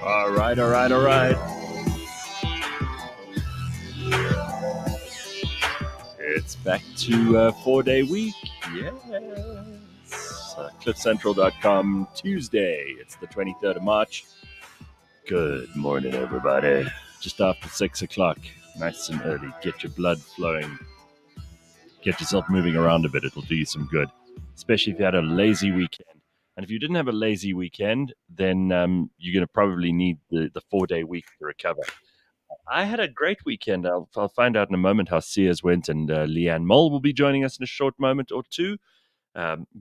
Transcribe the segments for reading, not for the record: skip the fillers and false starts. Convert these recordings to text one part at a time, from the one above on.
All right. It's back to a 4-day week. Yes. CliffCentral.com, Tuesday. It's the 23rd of March. Good morning, everybody. Just after 6 o'clock. Nice and early. Get your blood flowing. Get yourself moving around a bit. It'll do you some good, especially if you had a lazy weekend. And if you didn't have a lazy weekend, then you're going to probably need the 4-day week to recover. I had a great weekend. I'll find out in a moment how Sears went, and Leigh-Ann will be joining us in a short moment or two.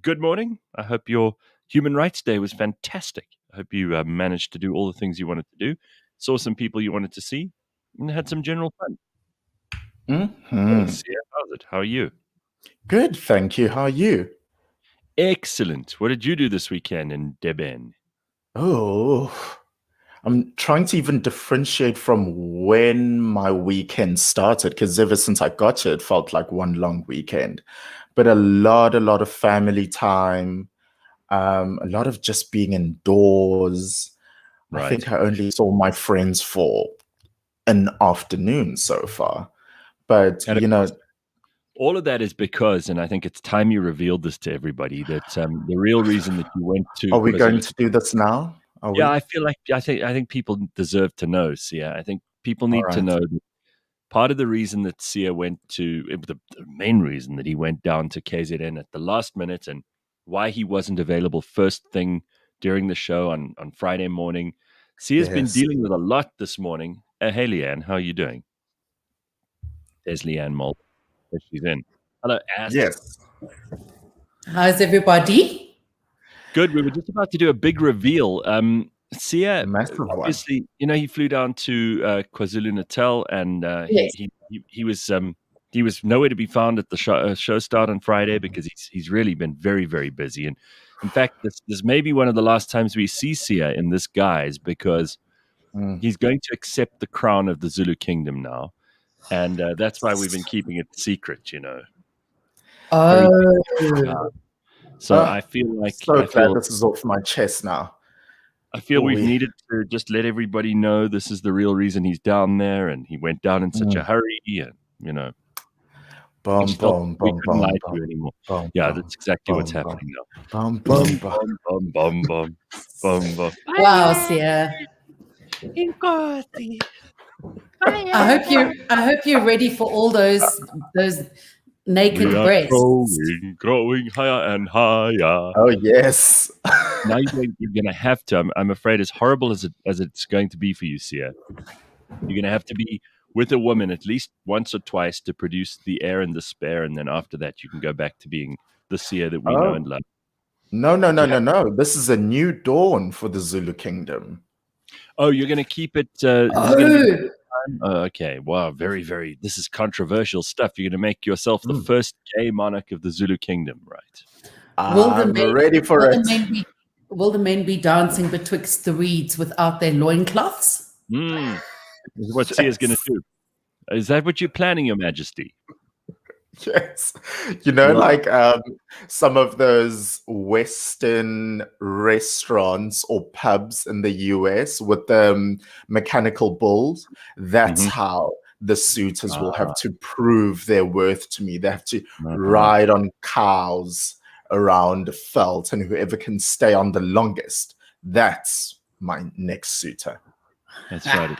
Good morning. I hope your Human Rights Day was fantastic. I hope you managed to do all the things you wanted to do, saw some people you wanted to see, and had some general fun. Mm-hmm. Sears, how's it? How are you? Good, thank you. How are you? Excellent. What did you do this weekend in Durban? Oh, I'm trying to even differentiate from when my weekend started, because ever since I got here, it felt like one long weekend. But a lot of family time, a lot of just being indoors. I Right. think I only saw my friends for an afternoon so far. But, And all of that is because, and I think it's time you revealed this to everybody, that the real reason that you went to are we going KwaZulu. to do this now? Are Yeah, we? I think people deserve to know, Sia. I think people All need to right. know that part of the reason that Sia went to the main reason that he went down to KZN at the last minute, and why he wasn't available first thing during the show on Friday morning. Sia's been Yes. dealing with a lot this morning. Hey, Leigh-Ann, how are you doing? There's Leigh-Ann Mole. There she's in. Hello, Ass. Yes. How's everybody? Good. We were just about to do a big reveal. Sia, Massive one. obviously, he flew down to KwaZulu-Natal, and Yes. he was nowhere to be found at the show start on Friday because he's really been very, very busy. And in fact, this may be one of the last times we see Sia in this guise, because he's going to accept the crown of the Zulu kingdom now, and that's why we've been keeping it secret. Oh, So I feel glad this is off my chest now. I feel we've Oui. needed to just let everybody know this is the real reason he's down there, and he went down in such a hurry, and we just felt we couldn't lie to you anymore. Yeah, that's exactly what's happening now. Bum. wow, Sia. I hope you're ready for all those naked We are breasts. growing higher and higher. Oh yes. Now you're going to have to. I'm afraid, as horrible as it's going to be for you, Sia, you're going to have to be with a woman at least once or twice to produce the heir and despair, and then after that you can go back to being the Sia that we know and love. No. This is a new dawn for the Zulu kingdom. Oh, you're going to keep it. Okay. Wow. Very, very. This is controversial stuff. You're going to make yourself the first gay monarch of the Zulu kingdom, right? I'm ready for it. Will the men be dancing betwixt the reeds without their loincloths? This is what Sia's going to do. Is that what you're planning, Your Majesty? Yes. Like some of those Western restaurants or pubs in the US with the mechanical bulls, that's how the suitors will have to prove their worth to me. They have to ride on cows around the veld, and whoever can stay on the longest, that's my next suitor. That's right.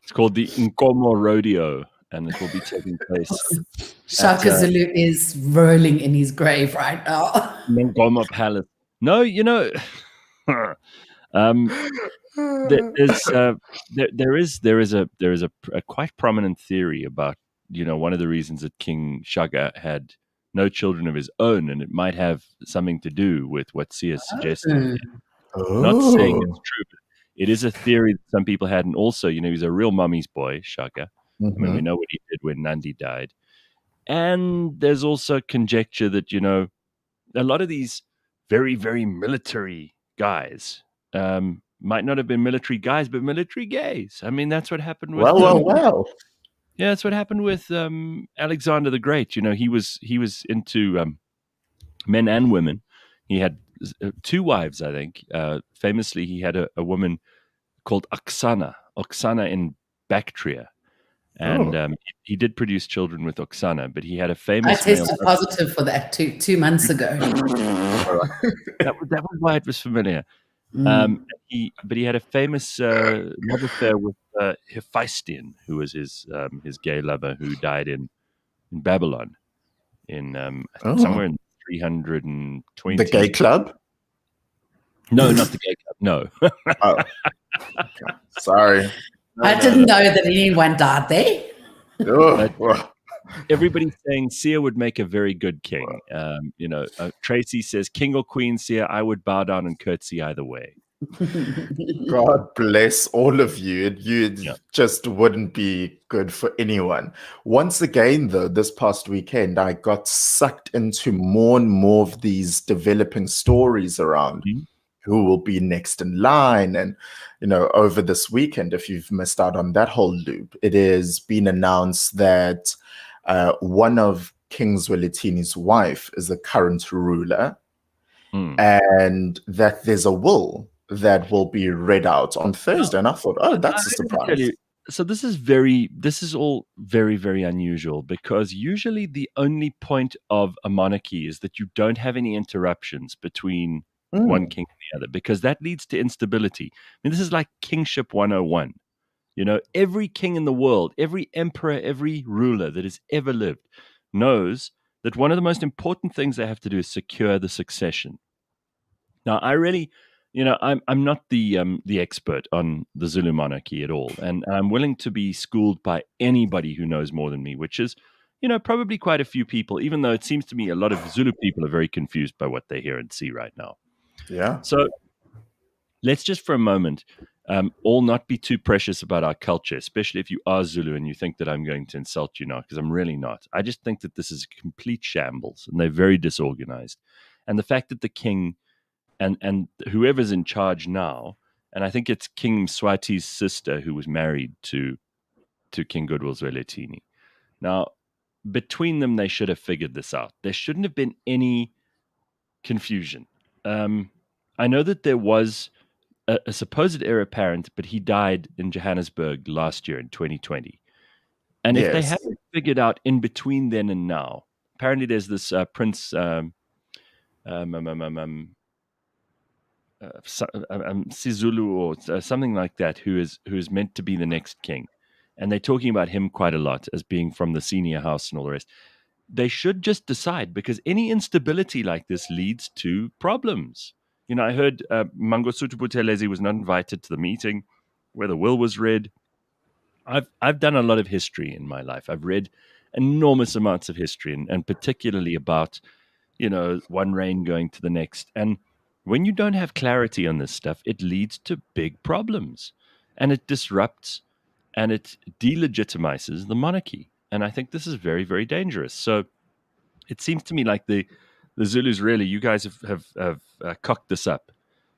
It's called the Nkomo Rodeo, and it will be taking place. Shaka Zulu is rolling in his grave right now. Nkomo Palace. No, there is a quite prominent theory about one of the reasons that King Shaka had no children of his own, and it might have something to do with what Sia is suggesting. Not saying it's true, but it is a theory that some people had, and also he's a real mummy's boy, Shaka. I mean, we know what he did when Nandi died, and there's also conjecture that a lot of these very, very military guys might not have been military guys, but military gays. I mean, that's what happened with. Well. Yeah, that's what happened with Alexander the Great. He was into men and women. He had 2 wives, I think. Famously, he had a woman called Oksana in Bactria. And he did produce children with Oksana, but he had a I famous male. tested positive for that two months ago. That was why it was familiar. But he had a famous love affair with Hephaestion, who was his gay lover, who died in Babylon in somewhere in 320. The gay club? No, not the gay club. No. Oh, okay. Sorry. I didn't know that anyone died there. Everybody's saying Sia would make a very good king. Tracy says, king or queen, Sia, I would bow down and curtsy either way. God bless all of you. You just wouldn't be good for anyone. Once again, though, this past weekend, I got sucked into more and more of these developing stories around who will be next in line. And, over this weekend, if you've missed out on that whole loop, it has been announced that one of King Zwelithini's wife is the current ruler, and that there's a will that will be read out on Thursday. And I thought, that's a surprise. So this is all very, very unusual, because usually the only point of a monarchy is that you don't have any interruptions between one king and the other, because that leads to instability. I mean, this is like kingship 101. Every king in the world, every emperor, every ruler that has ever lived knows that one of the most important things they have to do is secure the succession. Now, I really, I'm not the expert on the Zulu monarchy at all, and I'm willing to be schooled by anybody who knows more than me, which is, probably quite a few people, even though it seems to me a lot of Zulu people are very confused by what they hear and see right now. Yeah. So let's just for a moment all not be too precious about our culture, especially if you are Zulu and you think that I'm going to insult you now, because I'm really not. I just think that this is a complete shambles, and they're very disorganized. And the fact that the king and whoever's in charge now, and I think it's King Mswati's sister who was married to King Goodwill Zwelithini. Now, between them, they should have figured this out. There shouldn't have been any confusion. I know that there was a supposed heir apparent, but he died in Johannesburg last year in 2020. And if they haven't figured out in between then and now, apparently there's this Prince Zulu or something like that, who is meant to be the next king, and they're talking about him quite a lot as being from the senior house and all the rest. They should just decide, because any instability like this leads to problems. I heard Mangosuthu Buthelezi was not invited to the meeting where the will was read. I've done a lot of history in my life. I've read enormous amounts of history, and particularly about one reign going to the next. And when you don't have clarity on this stuff, it leads to big problems, and it disrupts and it delegitimizes the monarchy. And I think this is very, very dangerous. So it seems to me like the Zulus, really, you guys have cocked this up,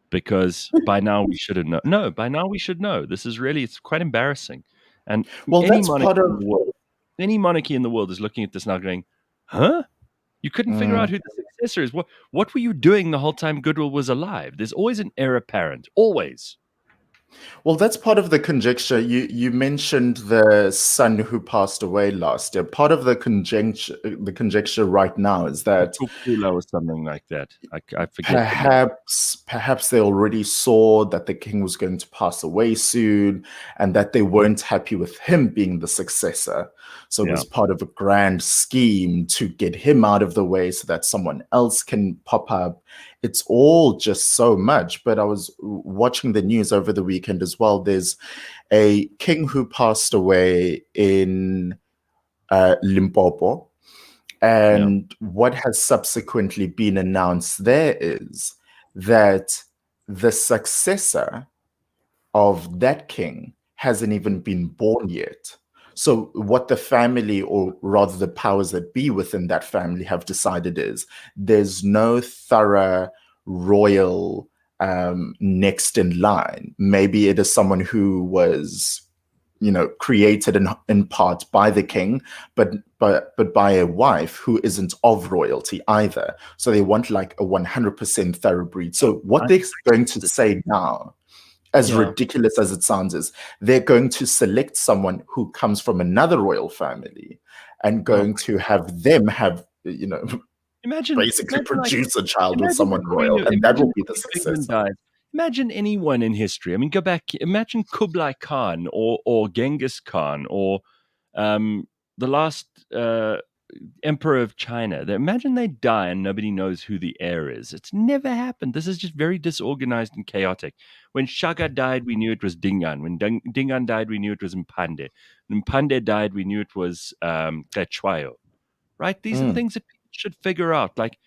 because by now we should have known. No, by now we should know. This is really, it's quite embarrassing. And any monarchy in the world is looking at this now going, huh? You couldn't figure out who the successor is. What were you doing the whole time Goodwill was alive? There's always an heir apparent, always. Well, that's part of the conjecture. You mentioned the son who passed away last year. Part of the conjecture right now is that or something like that. I forget. Perhaps they already saw that the king was going to pass away soon, and that they weren't happy with him being the successor. So it was part of a grand scheme to get him out of the way so that someone else can pop up. It's all just so much. But I was watching the news over the weekend as well. There's a king who passed away in Limpopo. And what has subsequently been announced there is that the successor of that king hasn't even been born yet. So what the family, or rather the powers that be within that family, have decided is there's no thorough royal next in line. Maybe it is someone who was, created in part by the king, but by a wife who isn't of royalty either. So they want like a 100% thoroughbreed. So what they're going to say now as ridiculous as it sounds, is they're going to select someone who comes from another royal family and going to have them have, basically produce a child with someone royal, and that will be the success. Imagine anyone in history. I mean, go back. Imagine Kublai Khan or Genghis Khan or the last emperor of China. Imagine they die and nobody knows who the heir is. It's never happened. This is just very disorganized and chaotic. When Shaka died, we knew it was Dingan. When Dingan died, we knew it was Mpande. When Mpande died, we knew it was Tletshwayo. Right? These are things that people should figure out. Like,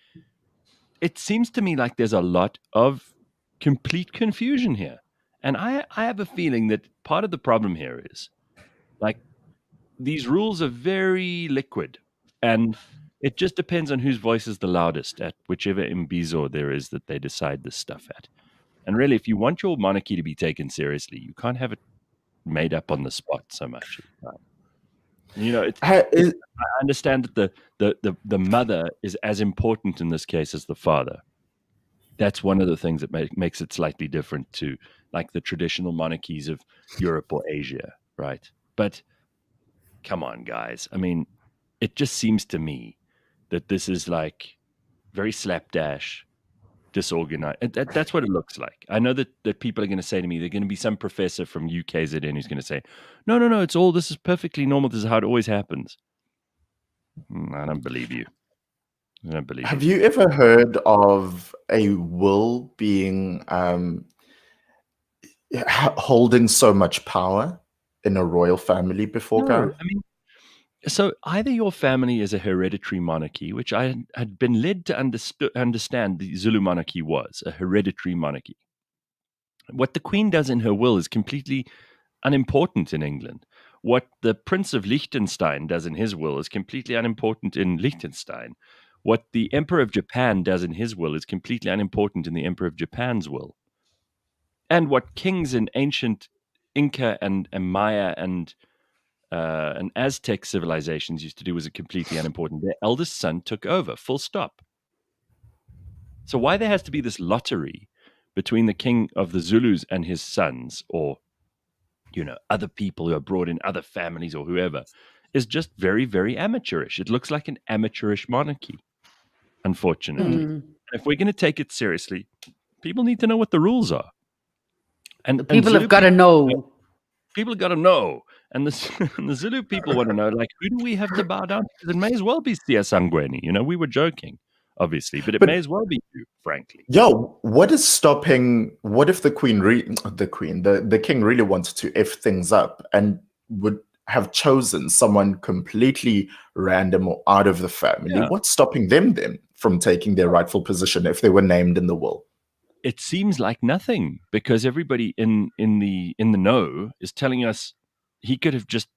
it seems to me like there's a lot of complete confusion here. And I have a feeling that part of the problem here is, like, these rules are very liquid, and it just depends on whose voice is the loudest at whichever imbizo there is that they decide this stuff at. And really, if you want your monarchy to be taken seriously, you can't have it made up on the spot so much. I understand that the mother is as important in this case as the father. That's one of the things that makes it slightly different to, like, the traditional monarchies of Europe or Asia, right? But come on, guys. I mean, it just seems to me that this is like very slapdash, disorganized. That's what it looks like. I know that people are going to say to me, they're going to be some professor from UKZN who's going to say, no, this is perfectly normal. This is how it always happens. I don't believe you. Have you ever heard of a will being holding so much power in a royal family before, Gareth? I mean, so either your family is a hereditary monarchy, which I had been led to understand the Zulu monarchy was a hereditary monarchy. What the Queen does in her will is completely unimportant in England. What the Prince of Liechtenstein does in his will is completely unimportant in Liechtenstein. What the Emperor of Japan does in his will is completely unimportant in the Emperor of Japan's will. And what kings in ancient Inca and Maya and Aztec civilizations used to do was completely unimportant. Their eldest son took over, full stop. So why there has to be this lottery between the king of the Zulus and his sons, or other people who are brought in, other families or whoever, is just very, very amateurish. It looks like an amateurish monarchy, unfortunately. And if we're going to take it seriously, people need to know what the rules are. And people have got to know. People have got to know. And the Zulu people want to know, like, who do we have to bow down to? Because it may as well be Sia Sangweni. We were joking, obviously, but it may as well be you, frankly. What is stopping? What if the king really wanted to F things up and would have chosen someone completely random or out of the family? Yeah. What's stopping them then from taking their rightful position if they were named in the will? It seems like nothing, because everybody in the know is telling us he could have just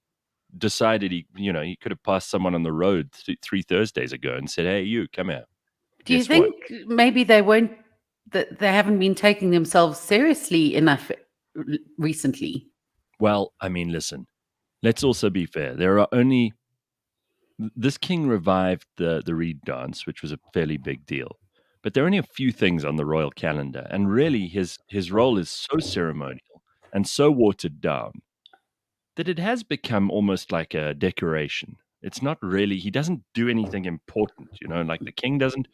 decided he could have passed someone on the road 3 Thursdays ago and said, "Hey, you come here." Do you think maybe they haven't been taking themselves seriously enough recently? Well, I mean, listen, let's also be fair. This king revived the reed dance, which was a fairly big deal. But there are only a few things on the royal calendar, and really his role is so ceremonial and so watered down that it has become almost like a decoration. It's not really, he doesn't do anything important, like the king doesn't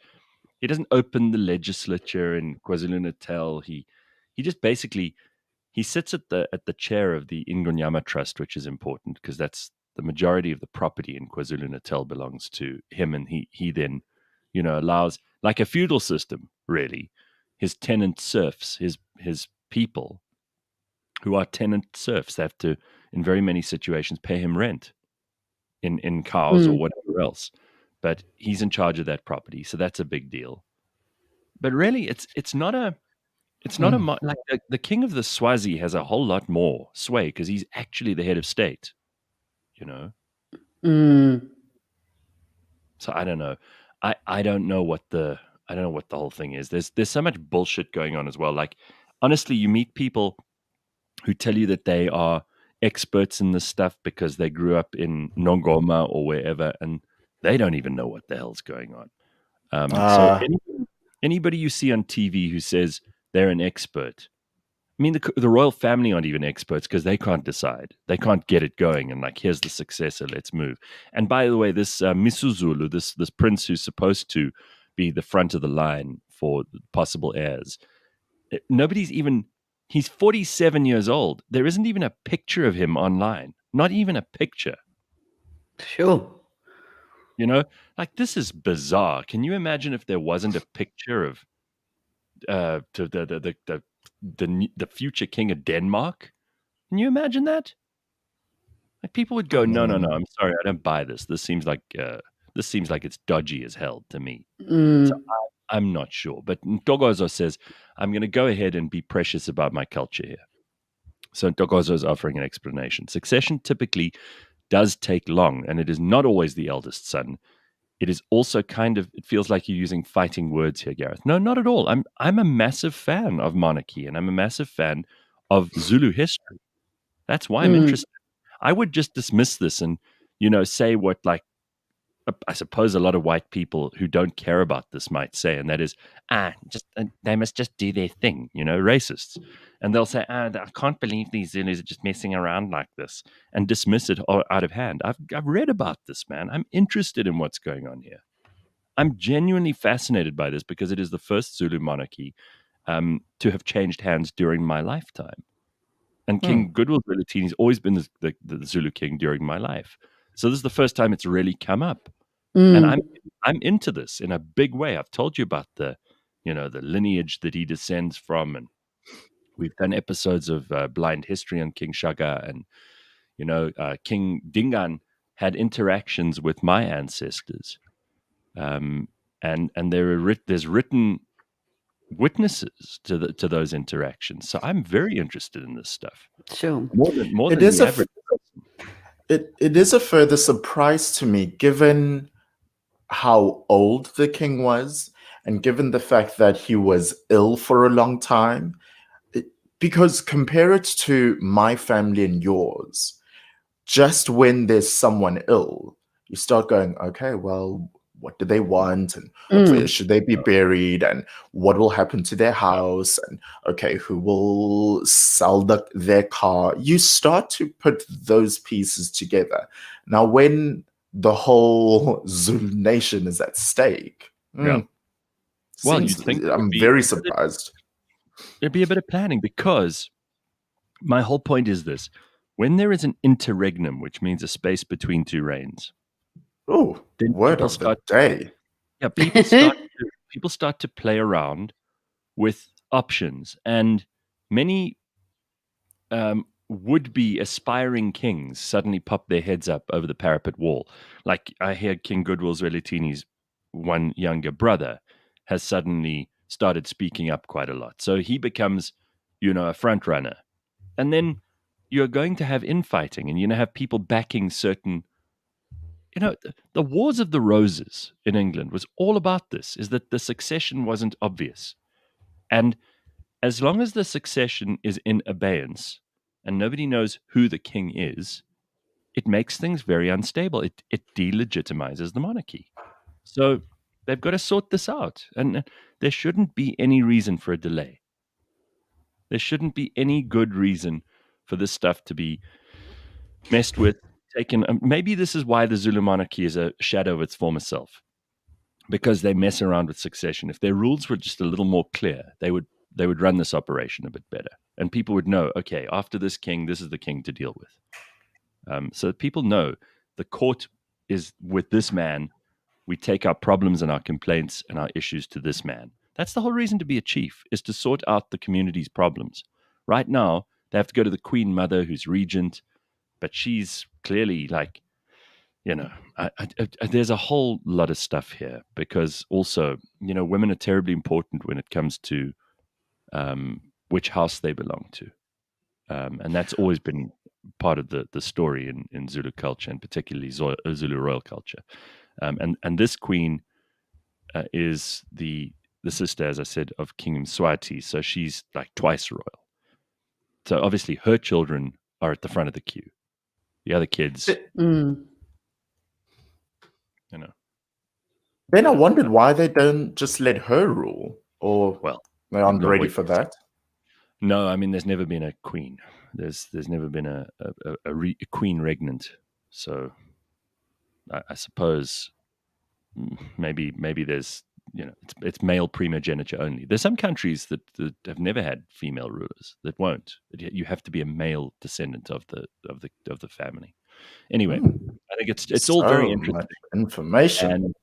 open the legislature in KwaZulu-Natal. He just basically, he sits at the chair of the Ingonyama Trust, which is important because that's the majority of the property in KwaZulu-Natal belongs to him, and he then allows, like a feudal system, really, his tenant serfs, his people who are tenant serfs, have to, in very many situations, pay him rent in cows or whatever else. But he's in charge of that property, so that's a big deal. But really, it's not a like the king of the Swazi has a whole lot more sway because he's actually the head of state, So I don't know. I don't know what the whole thing is. There's so much bullshit going on as well. Like, honestly, you meet people who tell you that they are experts in this stuff because they grew up in Nongoma or wherever, and they don't even know what the hell's going on. So anybody you see on TV who says they're an expert, I mean, the royal family aren't even experts because they can't decide. They can't get it going. And like, here's the successor. Let's move. And by the way, this Misuzulu, this prince who's supposed to be the front of the line for possible heirs, nobody's even. He's 47 years old. There isn't even a picture of him online. Not even a picture. Sure. You know, like this is bizarre. Can you imagine if there wasn't a picture of the future king of Denmark? Can you imagine that? Like people would go, no, I'm sorry, I don't buy this. This seems like it's dodgy as hell to me. So I'm not sure. But Ntokozo says, I'm going to go ahead and be precious about my culture here. So Ntokozo is offering an explanation. Succession typically does take long, and it is not always the eldest son. It is also it feels like you're using fighting words here, Gareth. No, not at all. I'm a massive fan of monarchy, and I'm a massive fan of Zulu history. That's why I'm interested. I would just dismiss this and, say what, like, I suppose a lot of white people who don't care about this might say, and that is, they must just do their thing, racists. And they'll say, I can't believe these Zulus are just messing around like this, and dismiss it out of hand. I've read about this, man. I'm interested in what's going on here. I'm genuinely fascinated by this because it is the first Zulu monarchy to have changed hands during my lifetime. And King Goodwill Zwelithini has always been the Zulu king during my life. So this is the first time it's really come up. And I'm into this in a big way. I've told you about the lineage that he descends from, and we've done episodes of Blind History on King Shaka, and King Dingaan had interactions with my ancestors, and there's written witnesses to those interactions. So I'm very interested in this stuff. Sure. More than the average person. It is a further surprise to me, given how old the king was, and given the fact that he was ill for a long time. Because compare it to my family and yours. Just when there's someone ill, you start going, okay, well, what do they want, and where should they be buried, and what will happen to their house, and okay, who will sell their car? You start to put those pieces together. Now, when the whole Zulu nation is at stake, well, you'd think I'm very surprised. There'd be a bit of planning, because my whole point is this: when there is an interregnum, which means a space between two reigns. Oh, word of the day. Yeah, people start to play around with options, and many would-be aspiring kings suddenly pop their heads up over the parapet wall. Like I hear King Goodwill Zwelithini's one younger brother has suddenly started speaking up quite a lot. So he becomes, a front runner. And then you're going to have infighting, and have people backing certain. The Wars of the Roses in England was all about this, is that the succession wasn't obvious. And as long as the succession is in abeyance and nobody knows who the king is, it makes things very unstable. It delegitimizes the monarchy. So they've got to sort this out. And there shouldn't be any reason for a delay. There shouldn't be any good reason for this stuff to be messed with, taken. Maybe this is why the Zulu monarchy is a shadow of its former self, because they mess around with succession. If their rules were just a little more clear, they would run this operation a bit better, and people would know, okay, after this king, this is the king to deal with. So that people know the court is with this man. We take our problems and our complaints and our issues to this man. That's the whole reason to be a chief, is to sort out the community's problems. Right now, they have to go to the Queen Mother, who's regent, but she's clearly like, there's a whole lot of stuff here, because also, women are terribly important when it comes to which house they belong to. And that's always been part of the story in Zulu culture, and particularly Zulu royal culture. And this queen is the sister, as I said, of King Mswati. So she's like twice royal. So obviously her children are at the front of the queue. The other kids, Then I wondered why they don't just let her rule, or they aren't ready for that. No, I mean, there's never been a queen. There's never been a queen regnant. So I suppose maybe there's it's male primogeniture only. There's some countries that have never had female rulers that won't. You have to be a male descendant of the family. Anyway, I think it's all very So interesting, much information.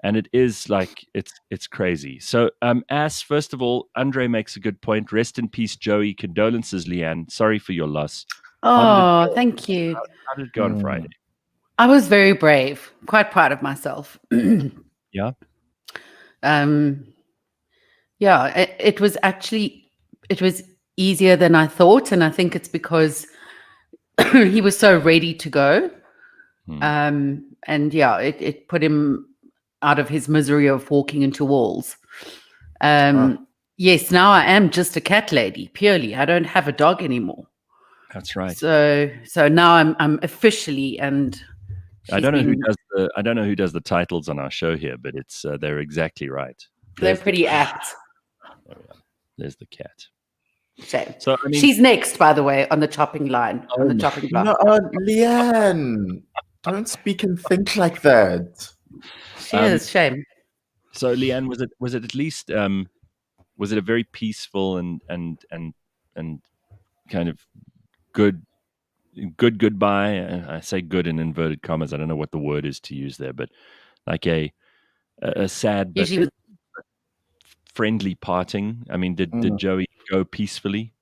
and it is like it's crazy. So as first of all, Andre makes a good point. Rest in peace, Joey. Condolences, Leigh-Ann. Sorry for your loss. Oh, thank you. How did it go on Friday? I was very brave. Quite proud of myself. Yeah. Yeah, it was easier than I thought, and I think it's because he was so ready to go. And yeah, it put him out of his misery of walking into walls. Yes, now I am just a cat lady, purely. I don't have a dog anymore. That's right. So now I'm officially, and I don't know who does the titles on our show here, but it's they're exactly right. They're pretty apt. There's the cat. Shame. So I mean, she's next, by the way, on the chopping line, on the chopping block. No, Leigh-Ann, don't speak and think like that. She is. Shame. So Leigh-Ann, was it at least was it a very peaceful and kind of good goodbye? I say good in inverted commas. I don't know what the word is to use there, but like a sad but Usually friendly parting. I mean, did Joey go peacefully?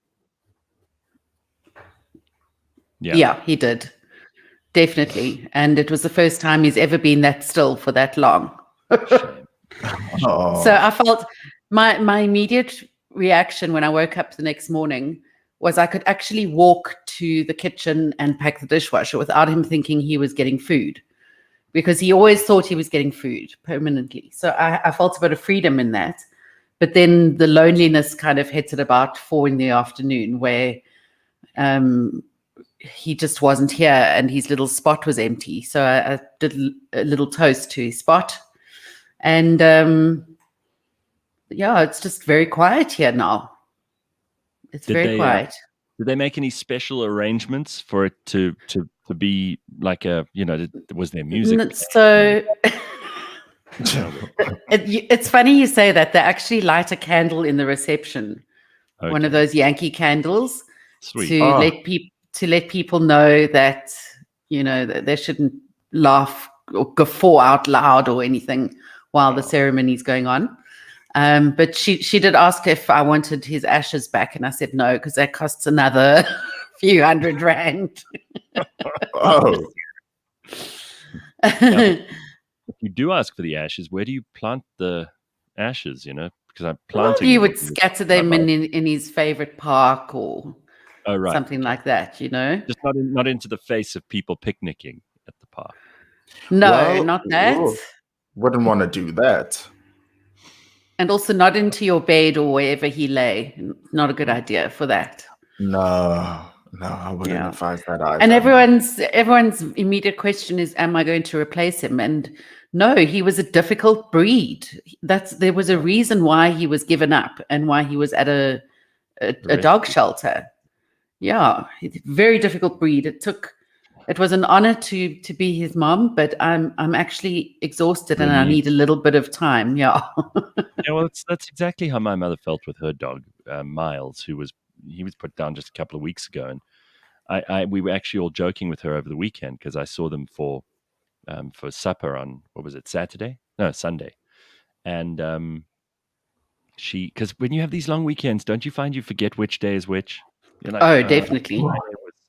Yeah, he did. Definitely. And it was the first time he's ever been that still for that long. So I felt my immediate reaction when I woke up the next morning was I could actually walk to the kitchen and pack the dishwasher without him thinking he was getting food, because he always thought he was getting food permanently. So I felt a bit of freedom in that. But then the loneliness kind of hit at about 4 p.m, where he just wasn't here and his little spot was empty. So I did a little toast to his spot. And yeah, it's just very quiet here now. It's very quiet. Did they make any special arrangements for it to be like a, was there music? So it's funny you say that. They actually light a candle in the reception, one of those Yankee candles. Sweet. To let people know that, that they shouldn't laugh or guffaw out loud or anything while the ceremony is going on. But she did ask if I wanted his ashes back, and I said no, because that costs another few $100. Oh. If you do ask for the ashes, where do you plant the ashes? Because I'm planting. You would scatter them in his favorite park or something like that. Just not into the face of people picnicking at the park. No, not that. Wouldn't want to do that. And also not into your bed or wherever he lay. Not a good idea for that. No, I wouldn't advise that either. And everyone's immediate question is, am I going to replace him? And no, he was a difficult breed. There was a reason why he was given up and why he was at a dog shelter. Yeah, very difficult breed. It was an honor to be his mom, but I'm actually exhausted and I need a little bit of time. Yeah. Yeah, well, that's exactly how my mother felt with her dog, Miles, he was put down just a couple of weeks ago, and we were actually all joking with her over the weekend because I saw them for supper on, what was it, Sunday, and because when you have these long weekends, don't you find you forget which day is which? You're like, definitely.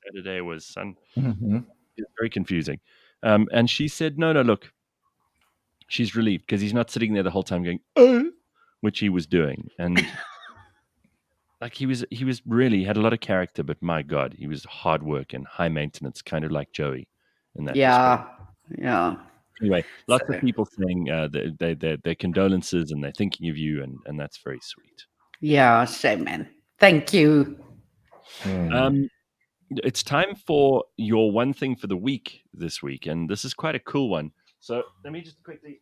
Saturday was Sunday. Mm-hmm. It's very confusing. And she said, no, look, she's relieved because he's not sitting there the whole time going, which he was doing. And like he was really had a lot of character, but my God, he was hard work and high maintenance, kind of like Joey in that respect. Yeah. Anyway, lots of people saying their condolences and they're thinking of you, and that's very sweet. Yeah, shame, man. Thank you. It's time for your one thing for the week this week, and this is quite a cool one. So let me just quickly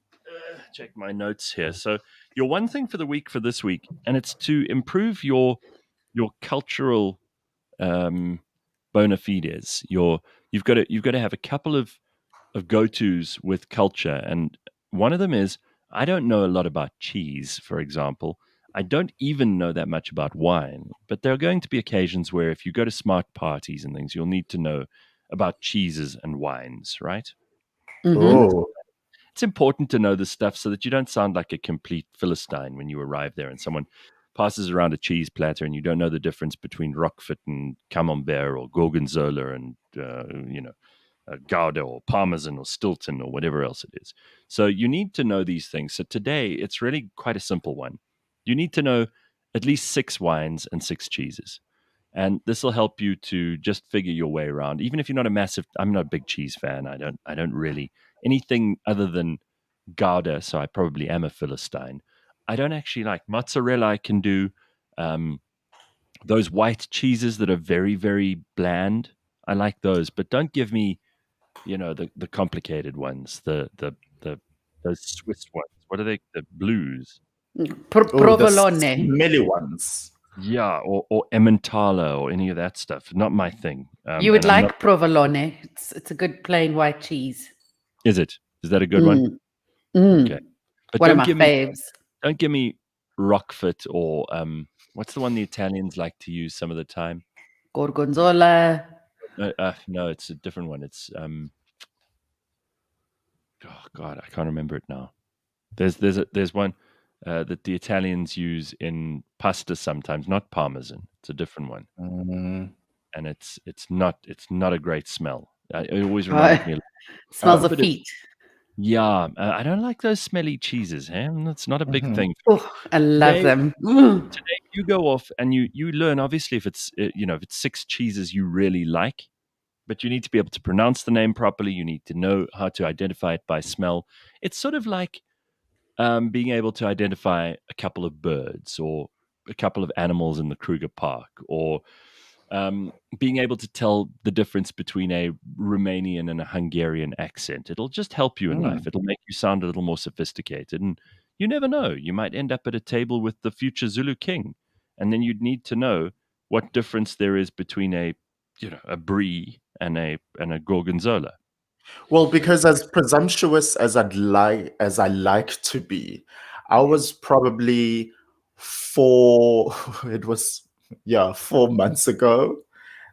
check my notes here. So your one thing for the week for this week, and it's to improve your your cultural bona fides. You've got to have a couple of go-tos with culture, and one of them is I don't know a lot about cheese, for example. I don't even know that much about wine, but there are going to be occasions where if you go to smart parties and things, you'll need to know about cheeses and wines, right? Oh, It's important to know this stuff so that you don't sound like a complete Philistine when you arrive there and someone passes around a cheese platter and you don't know the difference between Roquefort and Camembert or Gorgonzola and, Gouda or Parmesan or Stilton or whatever else it is. So you need to know these things. So today, it's really quite a simple one. You need to know at least 6 wines and 6 cheeses. And this will help you to just figure your way around. Even if you're not I'm not a big cheese fan. I don't really anything other than Gouda. So I probably am a Philistine. I don't actually like mozzarella. I can do those white cheeses that are very, very bland. I like those, but don't give me, the complicated ones, the those Swiss ones. What are they? The blues. the Provolone. smelly ones. Yeah, or Emmentaler or any of that stuff. Not my thing. You would and I'm like not- provolone. It's a good plain white cheese. Is it? Is that a good one? Okay. But One of don't my give me faves. don't give me Roquefort or what's the one the Italians like to use some of the time? Gorgonzola. No, it's a different one. It's oh God, I can't remember it now. There's one that the Italians use in pasta sometimes, not Parmesan. It's a different one, and it's not a great smell. It always reminds me of Smells of bit of- feet. yeah. I don't like those smelly cheeses. That's not a big thing. Oh, I love Today- them. Today you go off and you learn. Obviously, if it's if it's 6 cheeses you really like, but you need to be able to pronounce the name properly. You need to know how to identify it by smell. It's sort of like being able to identify a couple of birds or a couple of animals in the Kruger Park, or being able to tell the difference between a Romanian and a Hungarian accent. It'll just help you in life. It'll make you sound a little more sophisticated. And you never know. You might end up at a table with the future Zulu king. And then you'd need to know what difference there is between a brie and a gorgonzola. Well, because as presumptuous as I like to be, I was probably 4 months ago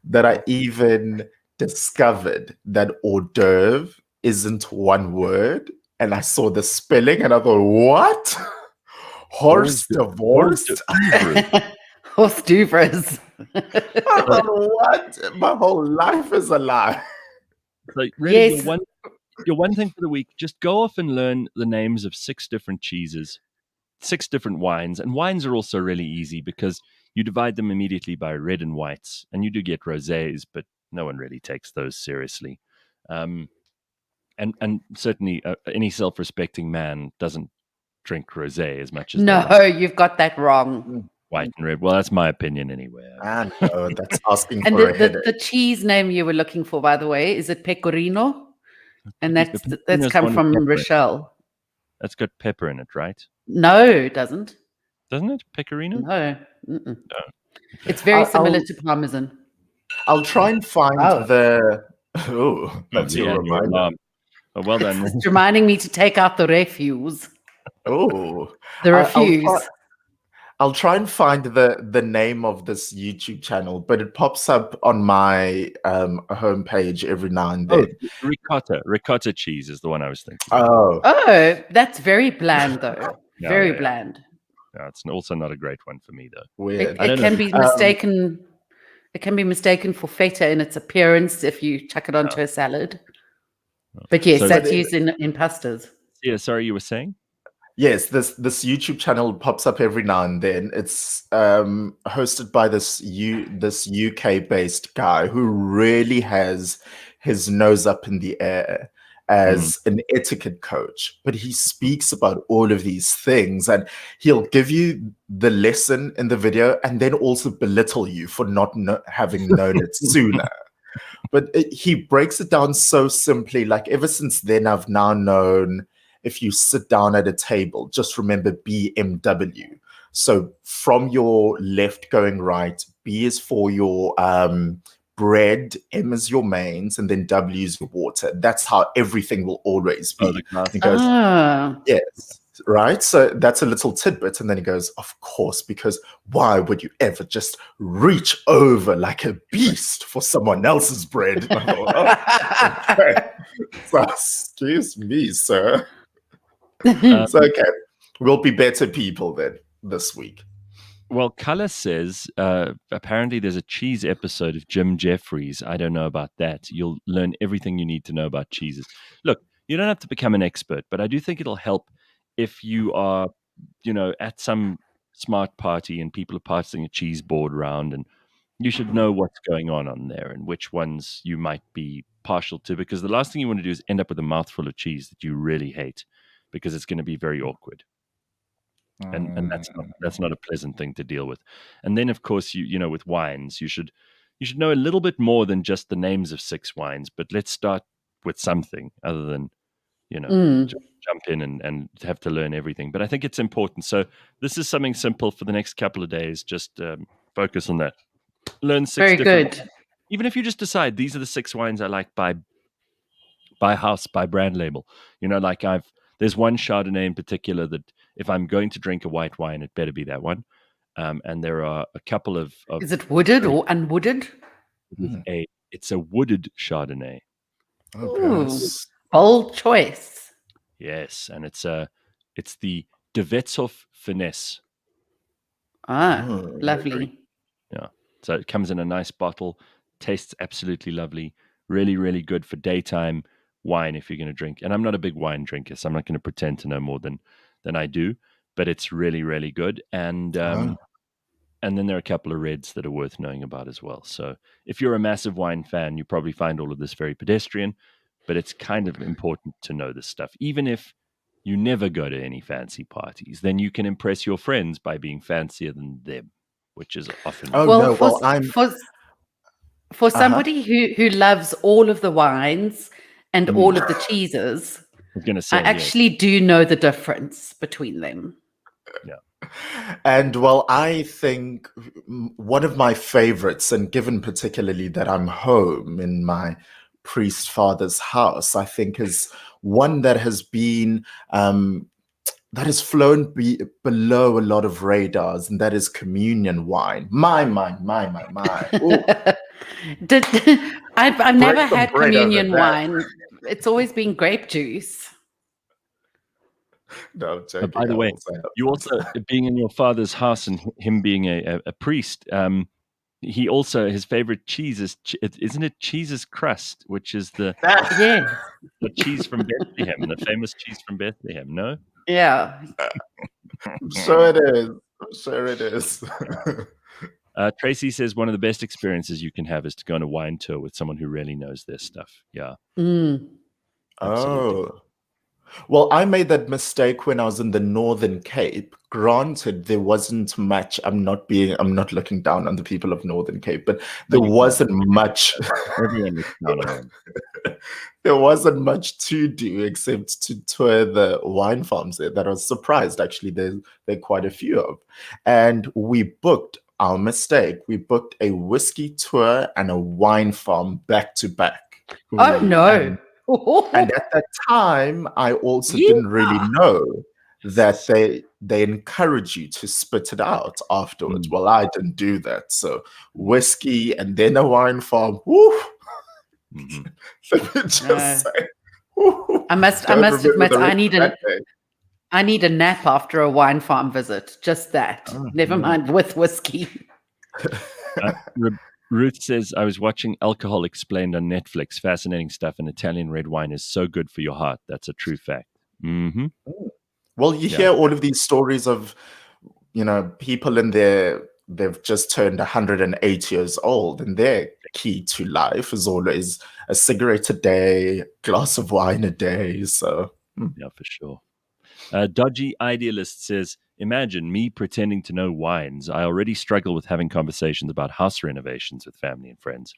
that I even discovered that hors d'oeuvre isn't one word. And I saw the spelling and I thought, what? Horse divorced? Horse d'oeuvres. I thought, what? My whole life is a lie. So really, Yes. your one thing for the week, just go off and learn the names of 6 different cheeses, 6 different wines. And wines are also really easy because you divide them immediately by red and whites. And you do get rosés, but no one really takes those seriously. And certainly any self-respecting man doesn't drink rosé as much as they No, like you've got that wrong. white and red. Well, that's my opinion anyway. I know, that's asking And for a the headache. cheese name you were looking for, by the way, is it pecorino? And The that's pecorino's come one with from pepper in it. Rochelle. That's got pepper in it, right? No, it doesn't. Doesn't it? Pecorino? No. Mm-mm. No. It's very similar I'll- to Parmesan. I'll try and find Wow. the. Oh, that's Leigh-Ann, your your reminder. alarm. Oh, well done. It's reminding me to take out the refuse. Oh, The I'll refuse. I'll try and find the name of this YouTube channel, but it pops up on my homepage every now and Oh, then. ricotta cheese is the one I was thinking. Oh, Oh, that's very bland, though. Yeah, Very yeah. bland. No, it's also not a great one for me, though. weird. I It don't can know. be mistaken. It can be mistaken for feta in its appearance if you chuck it onto a salad. But yes, So- that's used in pastas. Yeah, sorry, you were saying? Yes, this YouTube channel pops up every now and then. It's hosted by this UK based guy who really has his nose up in the air as an etiquette coach, but he speaks about all of these things and he'll give you the lesson in the video and then also belittle you for not having known it sooner. But he breaks it down so simply. Like ever since then, I've now known if you sit down at a table, just remember BMW. So from your left going right, B is for your bread, M is your mains, and then W is your water. That's how everything will always be. the glass. He goes, Ah. yes, right? So that's a little tidbit. And then he goes, of course, because why would you ever just reach over like a beast for someone else's bread? And I thought, oh, okay. So, excuse me, sir. So, okay, we'll be better people then this week. Well, Color says apparently there's a cheese episode of Jim Jeffries. I don't know about that. You'll learn everything you need to know about cheeses. Look, you don't have to become an expert, but I do think it'll help if you are, at some smart party and people are passing a cheese board around, and you should know what's going on there and which ones you might be partial to, because the last thing you want to do is end up with a mouthful of cheese that you really hate, because it's going to be very awkward. And that's not a pleasant thing to deal with. And then, of course, with wines, you should know a little bit more than just the names of 6 wines. But let's start with something other than jump in and have to learn everything. But I think it's important. So this is something simple for the next couple of days. Just focus on that. Learn 6 Very different. good. Even if you just decide these are the 6 wines I like by house, by brand label. There's one Chardonnay in particular that if I'm going to drink a white wine, it better be that one. And there are a couple of Is it wooded or unwooded? It's a wooded Chardonnay. Ooh, bold choice. Yes, and it's the De Wetshof Finesse. Lovely. Yeah. So it comes in a nice bottle, tastes absolutely lovely, really, really good for daytime wine if you're going to drink. And I'm not a big wine drinker, so I'm not going to pretend to know more than I do, but it's really, really good. And then there are a couple of reds that are worth knowing about as well. So if you're a massive wine fan, you probably find all of this very pedestrian, but it's kind of important to know this stuff. Even if you never go to any fancy parties, then you can impress your friends by being fancier than them, which is often. For somebody who loves all of the wines and all of the cheeses, I was going to say, I actually do know the difference between them. Yeah. And I think one of my favorites, and given particularly that I'm home in my priest father's house, I think is one that has been that has flown below a lot of radars, and that is communion wine. My. I've never had communion wine. It's always been grape juice. No, I'm joking. By the way, you also, being in your father's house and him being a priest, he also, his favorite cheese is, isn't it cheese's crust, which is the cheese from Bethlehem, the famous cheese from Bethlehem, no? Yeah. I'm sure it is. Tracy says one of the best experiences you can have is to go on a wine tour with someone who really knows their stuff. Yeah. Absolutely. Well, I made that mistake when I was in the Northern Cape. Granted, there wasn't much. I'm not looking down on the people of Northern Cape, but there wasn't much. Everyone looks down on them. There wasn't much to do except to tour the wine farms there that I was surprised. Actually, there are quite a few of. And we booked our mistake. We booked a whiskey tour and a wine farm back to back. Oh, no. And at that time, I also didn't really know that they encourage you to spit it out afterwards. Well, I didn't do that. So whiskey and then a wine farm. Woo! Let me just say. Woo, I must admit, I need a nap after a wine farm visit. Just that. Never mind with whiskey. Ruth says, I was watching Alcohol Explained on Netflix. Fascinating stuff. And Italian red wine is so good for your heart. That's a true fact. Mm-hmm. Well, you hear all of these stories of, people they've just turned 108 years old, and their key to life is always a cigarette a day, glass of wine a day. So, yeah, for sure. Dodgy Idealist says, imagine me pretending to know wines. I already struggle with having conversations about house renovations with family and friends.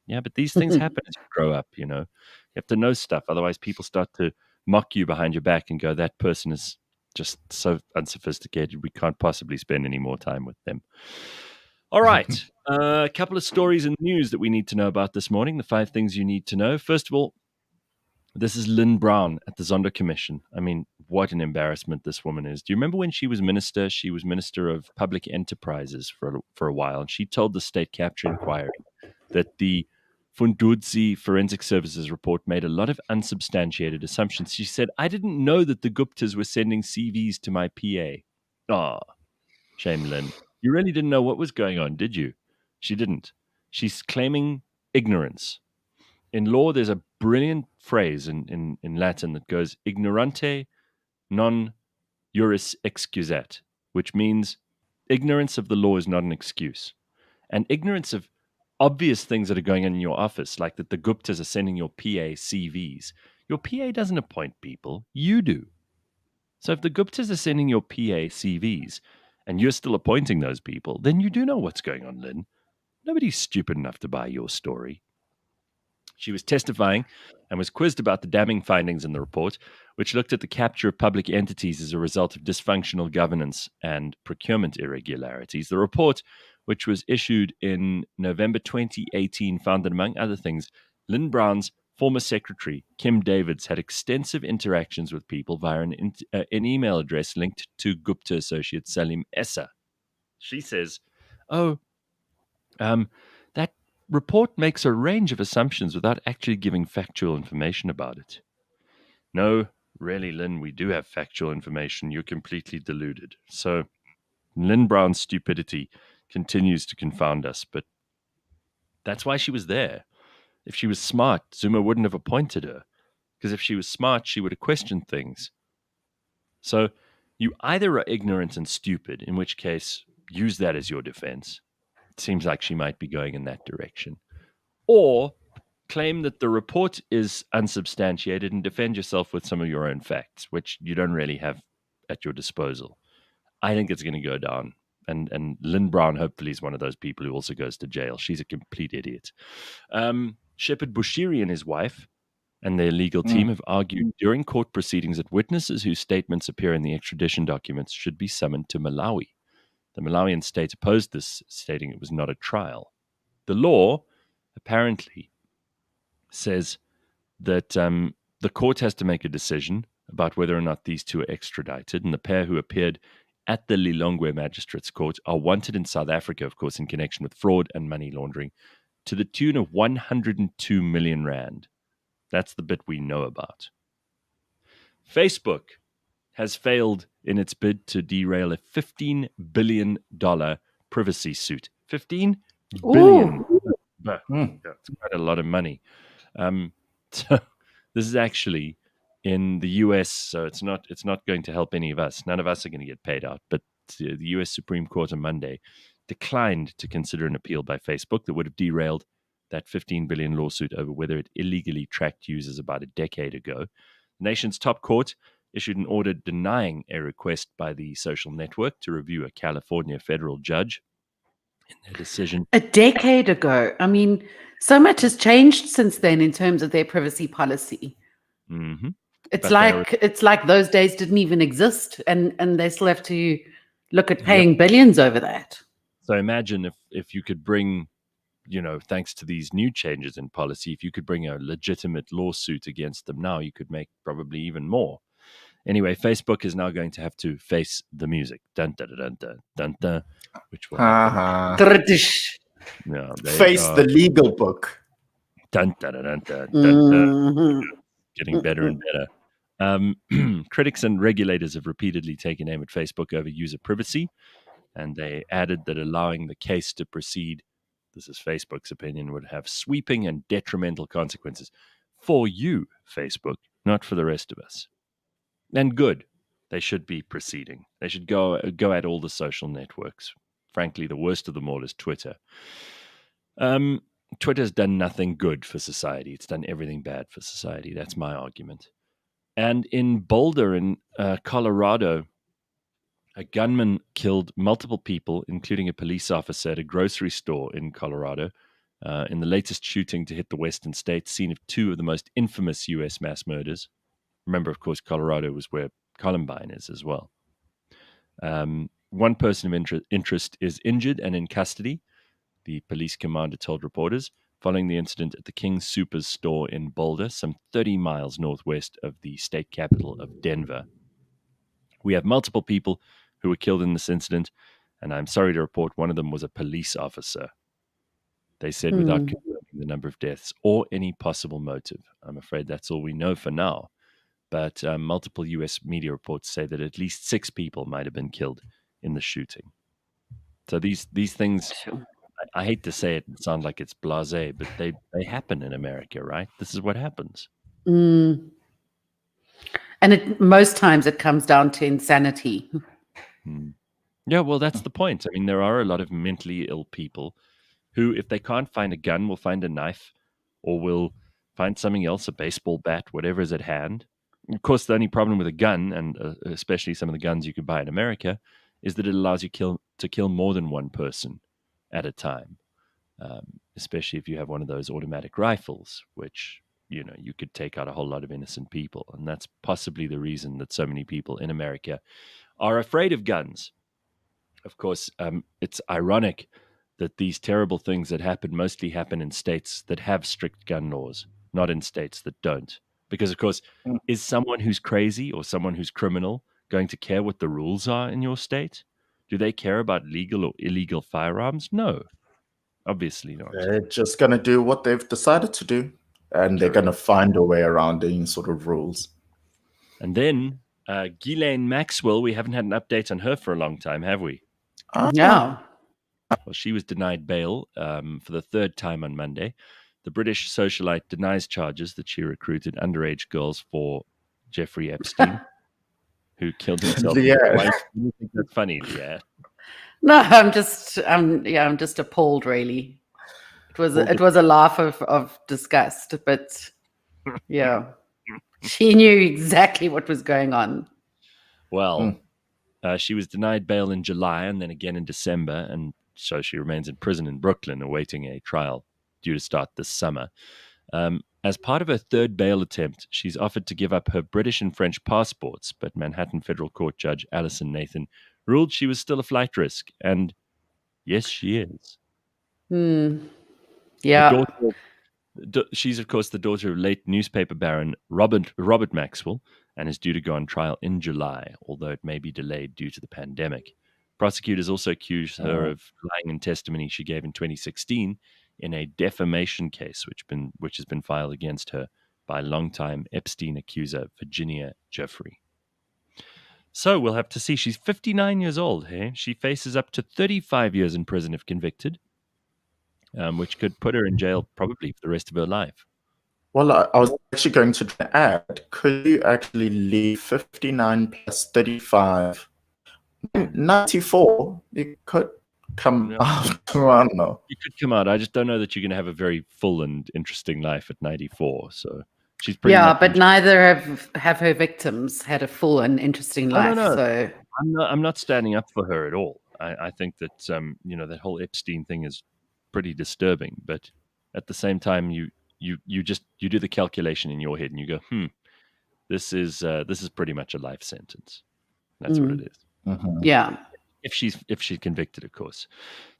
Yeah, but these things happen as you grow up, You have to know stuff. Otherwise, people start to mock you behind your back and go, that person is just so unsophisticated. We can't possibly spend any more time with them. All right. A couple of stories in the news that we need to know about this morning. The 5 things you need to know. First of all, this is Lynn Brown at the Zondo Commission. I mean, what an embarrassment this woman is. Do you remember when she was minister? She was Minister of Public Enterprises for a while, and she told the State Capture Inquiry that the Fundudzi Forensic Services report made a lot of unsubstantiated assumptions. She said, I didn't know that the Guptas were sending CVs to my PA. Ah, shame, Lynn. You really didn't know what was going on, did you? She didn't. She's claiming ignorance. In law, there's a brilliant phrase in Latin that goes, ignorante non juris excusat, which means ignorance of the law is not an excuse. And ignorance of obvious things that are going on in your office, like that the Guptas are sending your PA CVs. Your PA doesn't appoint people, you do. So if the Guptas are sending your PA CVs and you're still appointing those people, then you do know what's going on, Lynn. Nobody's stupid enough to buy your story. She was testifying and was quizzed about the damning findings in the report, which looked at the capture of public entities as a result of dysfunctional governance and procurement irregularities. The report, which was issued in November 2018, found that, among other things, Lynn Brown's former secretary, Kim Davids, had extensive interactions with people via an email address linked to Gupta associate Salim Essa. She says, that report makes a range of assumptions without actually giving factual information about it. No, really, Lynn, we do have factual information. You're completely deluded. So Lynn Brown's stupidity continues to confound us, but that's why she was there. If she was smart, Zuma wouldn't have appointed her, because if she was smart, she would have questioned things. So you either are ignorant and stupid, in which case use that as your defense. It seems like she might be going in that direction. Or claim that the report is unsubstantiated and defend yourself with some of your own facts, which you don't really have at your disposal. I think it's going to go down. And Lynn Brown hopefully is one of those people who also goes to jail. She's a complete idiot. Shepherd Bushiri and his wife and their legal team have argued during court proceedings that witnesses whose statements appear in the extradition documents should be summoned to Malawi. The Malawian state opposed this, stating it was not a trial. The law apparently says that the court has to make a decision about whether or not these two are extradited, and the pair who appeared at the Lilongwe Magistrates Court are wanted in South Africa, of course, in connection with fraud and money laundering, to the tune of 102 million rand. That's the bit we know about. Facebook has failed in its bid to derail a $15 billion privacy suit. $15 billion. That's quite a lot of money. So this is actually in the US, so it's not going to help any of us. None of us are going to get paid out. But the US Supreme Court on Monday declined to consider an appeal by Facebook that would have derailed that $15 billion lawsuit over whether it illegally tracked users about a decade ago. The nation's top court issued an order denying a request by the social network to review a California federal judge in their decision. A decade ago. I mean, so much has changed since then in terms of their privacy policy. Mm-hmm. It's like those days didn't even exist, and they still have to look at paying billions over that. So imagine if you could bring, thanks to these new changes in policy, if you could bring a legitimate lawsuit against them now, you could make probably even more. Anyway, Facebook is now going to have to face the music. Dun, dun, dun, dun, dun, dun, which will face the legal book. Dun, dun, dun, dun, dun, dun, dun. Getting better and better. Critics and regulators have repeatedly taken aim at Facebook over user privacy, and they added that allowing the case to proceed, this is Facebook's opinion, would have sweeping and detrimental consequences for you, Facebook, not for the rest of us. And good. They should be proceeding. They should go at all the social networks. Frankly, the worst of them all is Twitter. Twitter's done nothing good for society. It's done everything bad for society. That's my argument. And in Boulder, in Colorado, a gunman killed multiple people, including a police officer at a grocery store in Colorado, in the latest shooting to hit the western states, scene of two of the most infamous U.S. mass murders. Remember, of course, Colorado was where Columbine is as well. One person of interest is injured and in custody, the police commander told reporters, following the incident at the King Soopers store in Boulder, some 30 miles northwest of the state capital of Denver. We have multiple people who were killed in this incident, and I'm sorry to report one of them was a police officer. They said without confirming the number of deaths or any possible motive. I'm afraid that's all we know for now. But multiple U.S. media reports say that at least 6 people might have been killed in the shooting. So these things, I hate to say it and sound like it's blasé, but they happen in America, right? This is what happens. And most times it comes down to insanity. Yeah, well, that's the point. I mean, there are a lot of mentally ill people who, if they can't find a gun, will find a knife or will find something else, a baseball bat, whatever is at hand. Of course, the only problem with a gun, and especially some of the guns you could buy in America, is that it allows you to kill more than one person at a time, especially if you have one of those automatic rifles, which, you know, you could take out a whole lot of innocent people. And that's possibly the reason that so many people in America are afraid of guns. Of course, it's ironic that these terrible things that happen mostly happen in states that have strict gun laws, not in states that don't. Because, of course, is someone who's crazy or someone who's criminal going to care what the rules are in your state? Do they care about legal or illegal firearms? No, obviously not. They're just going to do what they've decided to do, and they're going to find a way around any sort of rules. And then Ghislaine Maxwell, we haven't had an update on her for a long time, have we? No. Well, she was denied bail for the 3rd time on Monday. The British socialite denies charges that she recruited underage girls for Jeffrey Epstein, who killed himself. Yeah. Why do you think that's funny, Leigh-Ann? No, I'm just appalled, really. It was a laugh of disgust, but yeah. She knew exactly what was going on. Well, she was denied bail in July and then again in December, and so she remains in prison in Brooklyn awaiting a trial due to start this summer. As part of her 3rd bail attempt, she's offered to give up her British and French passports, but Manhattan Federal Court Judge Alison Nathan ruled she was still a flight risk, and yes, she is. Yeah. She's, of course, the daughter of late newspaper baron Robert Maxwell and is due to go on trial in July, although it may be delayed due to the pandemic. Prosecutors also accused her of lying in testimony she gave in 2016 in a defamation case, which has been filed against her by longtime Epstein accuser Virginia Giuffre. So we'll have to see. She's 59 years old. Hey, she faces up to 35 years in prison if convicted, which could put her in jail probably for the rest of her life. Well, I was actually going to add, could you actually leave 59 plus 35, 94? You could come out. I don't know. You could come out. I just don't know that you're going to have a very full and interesting life at 94. So she's pretty much but neither have her victims had a full and interesting life. No. So I'm not standing up for her at all. I think that that whole Epstein thing is pretty disturbing. But at the same time, you do the calculation in your head and you go, this is pretty much a life sentence. That's what it is. Mm-hmm. Yeah. If she's convicted, of course.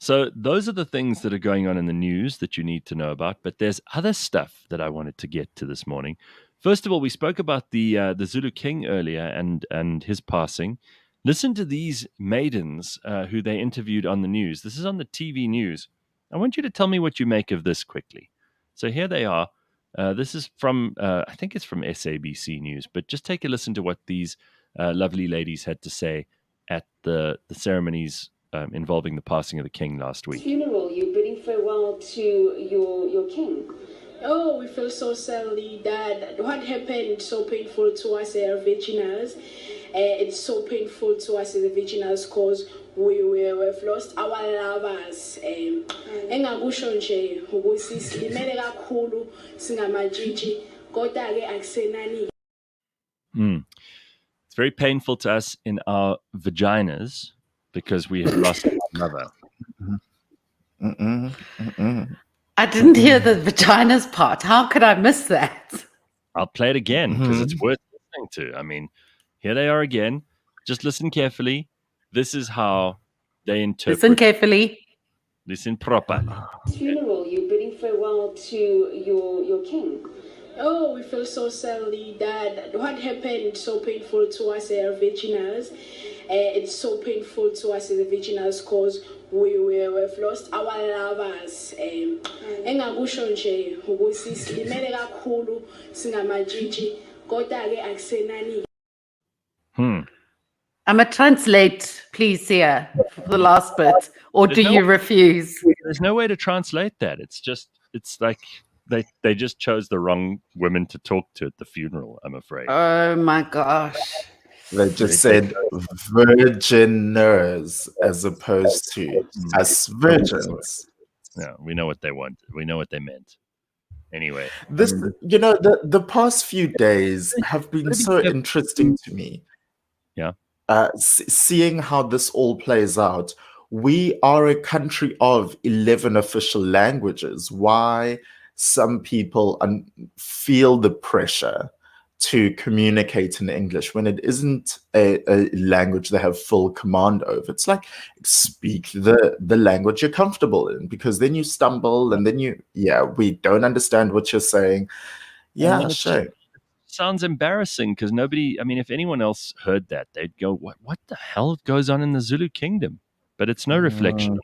So those are the things that are going on in the news that you need to know about. But there's other stuff that I wanted to get to this morning. First of all, we spoke about the Zulu King earlier and his passing. Listen to these maidens who they interviewed on the news. This is on the TV news. I want you to tell me what you make of this quickly. So here they are. This is from, I think it's from SABC News, but just take a listen to what these lovely ladies had to say at the ceremonies involving the passing of the king last week. Funeral, you're bidding farewell to your king. Oh, we feel so sadly that what happened so painful to us as Virginals. It's so painful to us as Virginals because we've lost our lovers. Engakusho nje ukuthi silimele kakhulu singamajiji kodwa ke akusenani. It's very painful to us in our vaginas because we have lost our lover. I didn't hear the vaginas part. How could I miss that? I'll play it again because it's worth listening to. I mean, Here they are again. Just listen carefully. This is how they interpret. Listen carefully. Listen properly. Funeral, you're bidding farewell to your king. Oh, we feel so sadly that what happened so painful to us originals. It's so painful to us as originals because we've lost our lovers. Engakusho nje ukuthi silimele kakhulu singamajiji kodwa ke akusenani. I'm going to translate, please, here for the last bit. Or do you refuse? There's no way to translate that. It's like they just chose the wrong women to talk to at the funeral, I'm afraid. Oh, my gosh. They just said virginers as opposed to us virgins. Yeah, we know what they want. We know what they meant. Anyway, This, the past few days have been so interesting to me. Yeah. Seeing how this all plays out. We are a country of 11 official languages. Why some people feel the pressure to communicate in English when it isn't a language they have full command over. It's like, speak the language you're comfortable in, because then you stumble and then we don't understand what you're saying. Yeah, sure. Sounds embarrassing because nobody, I mean, if anyone else heard that, they'd go, what the hell goes on in the Zulu kingdom? But it's no reflection.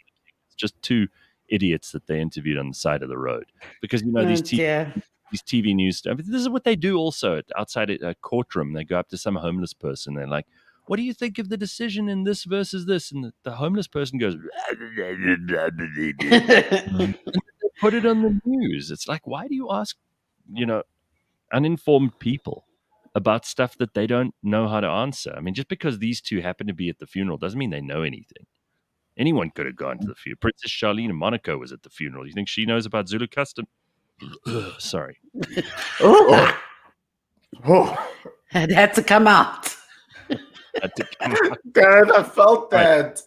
It's just two idiots that they interviewed on the side of the road. Because, these TV news, I mean, this is what they do also outside a courtroom. They go up to some homeless person. They're like, what do you think of the decision in this versus this? And the homeless person goes, and they put it on the news. It's like, why do you ask, uninformed people about stuff that they don't know how to answer? I mean, just because these two happen to be at the funeral doesn't mean they know anything. Anyone could have gone to the funeral. Princess Charlene of Monaco was at the funeral. You think she knows about Zulu custom? Sorry. Oh. It had to come out. God, I felt that.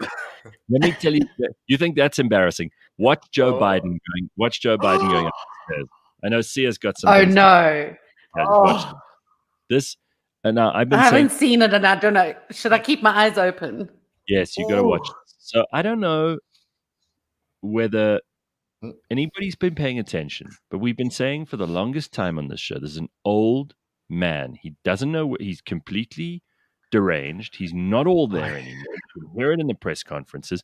Let me tell you, you think that's embarrassing? Watch Joe Biden going upstairs. I know Sia's got some. Oh no! Watch this. And now I haven't seen it, and I don't know. Should I keep my eyes open? Yes, you got to watch this. So I don't know whether anybody's been paying attention, but we've been saying for the longest time on this show, there's an old man. He doesn't know what he's completely deranged. He's not all there anymore. You can hear it in the press conferences,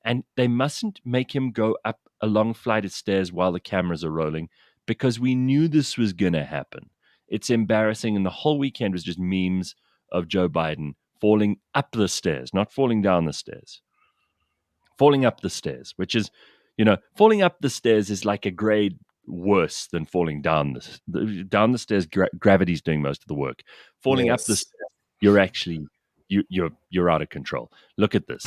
and they mustn't make him go up a long flight of stairs while the cameras are rolling, because we knew this was going to happen. It's embarrassing, and the whole weekend was just memes of Joe Biden falling up the stairs, not falling down the stairs. Falling up the stairs, which is, falling up the stairs is like a grade worse than falling down down the stairs. Gravity's doing most of the work. Falling up the stairs, you're actually you're out of control. Look at this.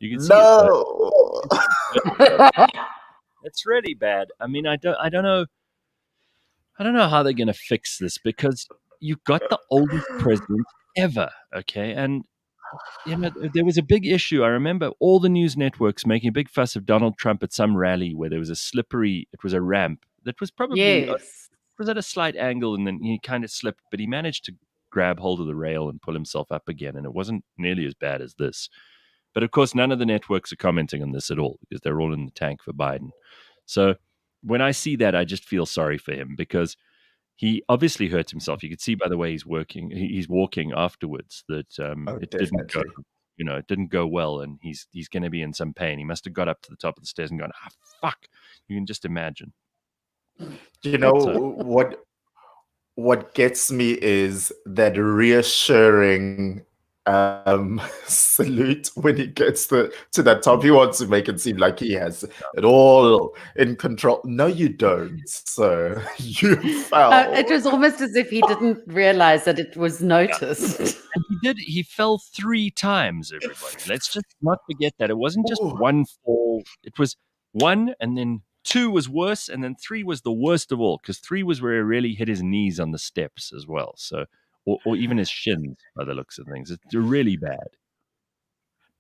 You can see it's really bad. I mean, I don't know how they're going to fix this, because you've got the oldest president ever, okay? And there was a big issue. I remember all the news networks making a big fuss of Donald Trump at some rally where there was it was a ramp that was probably it was at a slight angle, and then he kind of slipped, but he managed to grab hold of the rail and pull himself up again, and it wasn't nearly as bad as this. But of course, none of the networks are commenting on this at all, because they're all in the tank for Biden. So when I see that, I just feel sorry for him, because he obviously hurt himself. You could see by the way he's walking afterwards that it didn't go, it didn't go well, and he's going to be in some pain. He must have got up to the top of the stairs and gone, fuck. You can just imagine. What gets me is that reassuring salute when he gets to that top. He wants to make it seem like he has it all in control. No, you don't. So you fell. It was almost as if he didn't realize that it was noticed. And he did. He fell 3 times, everybody. Let's just not forget that. It wasn't just one fall. It was 1 and then 2 was worse, and then 3 was the worst of all, because 3 was where he really hit his knees on the steps as well. So, or even his shins, by the looks of things. It's really bad.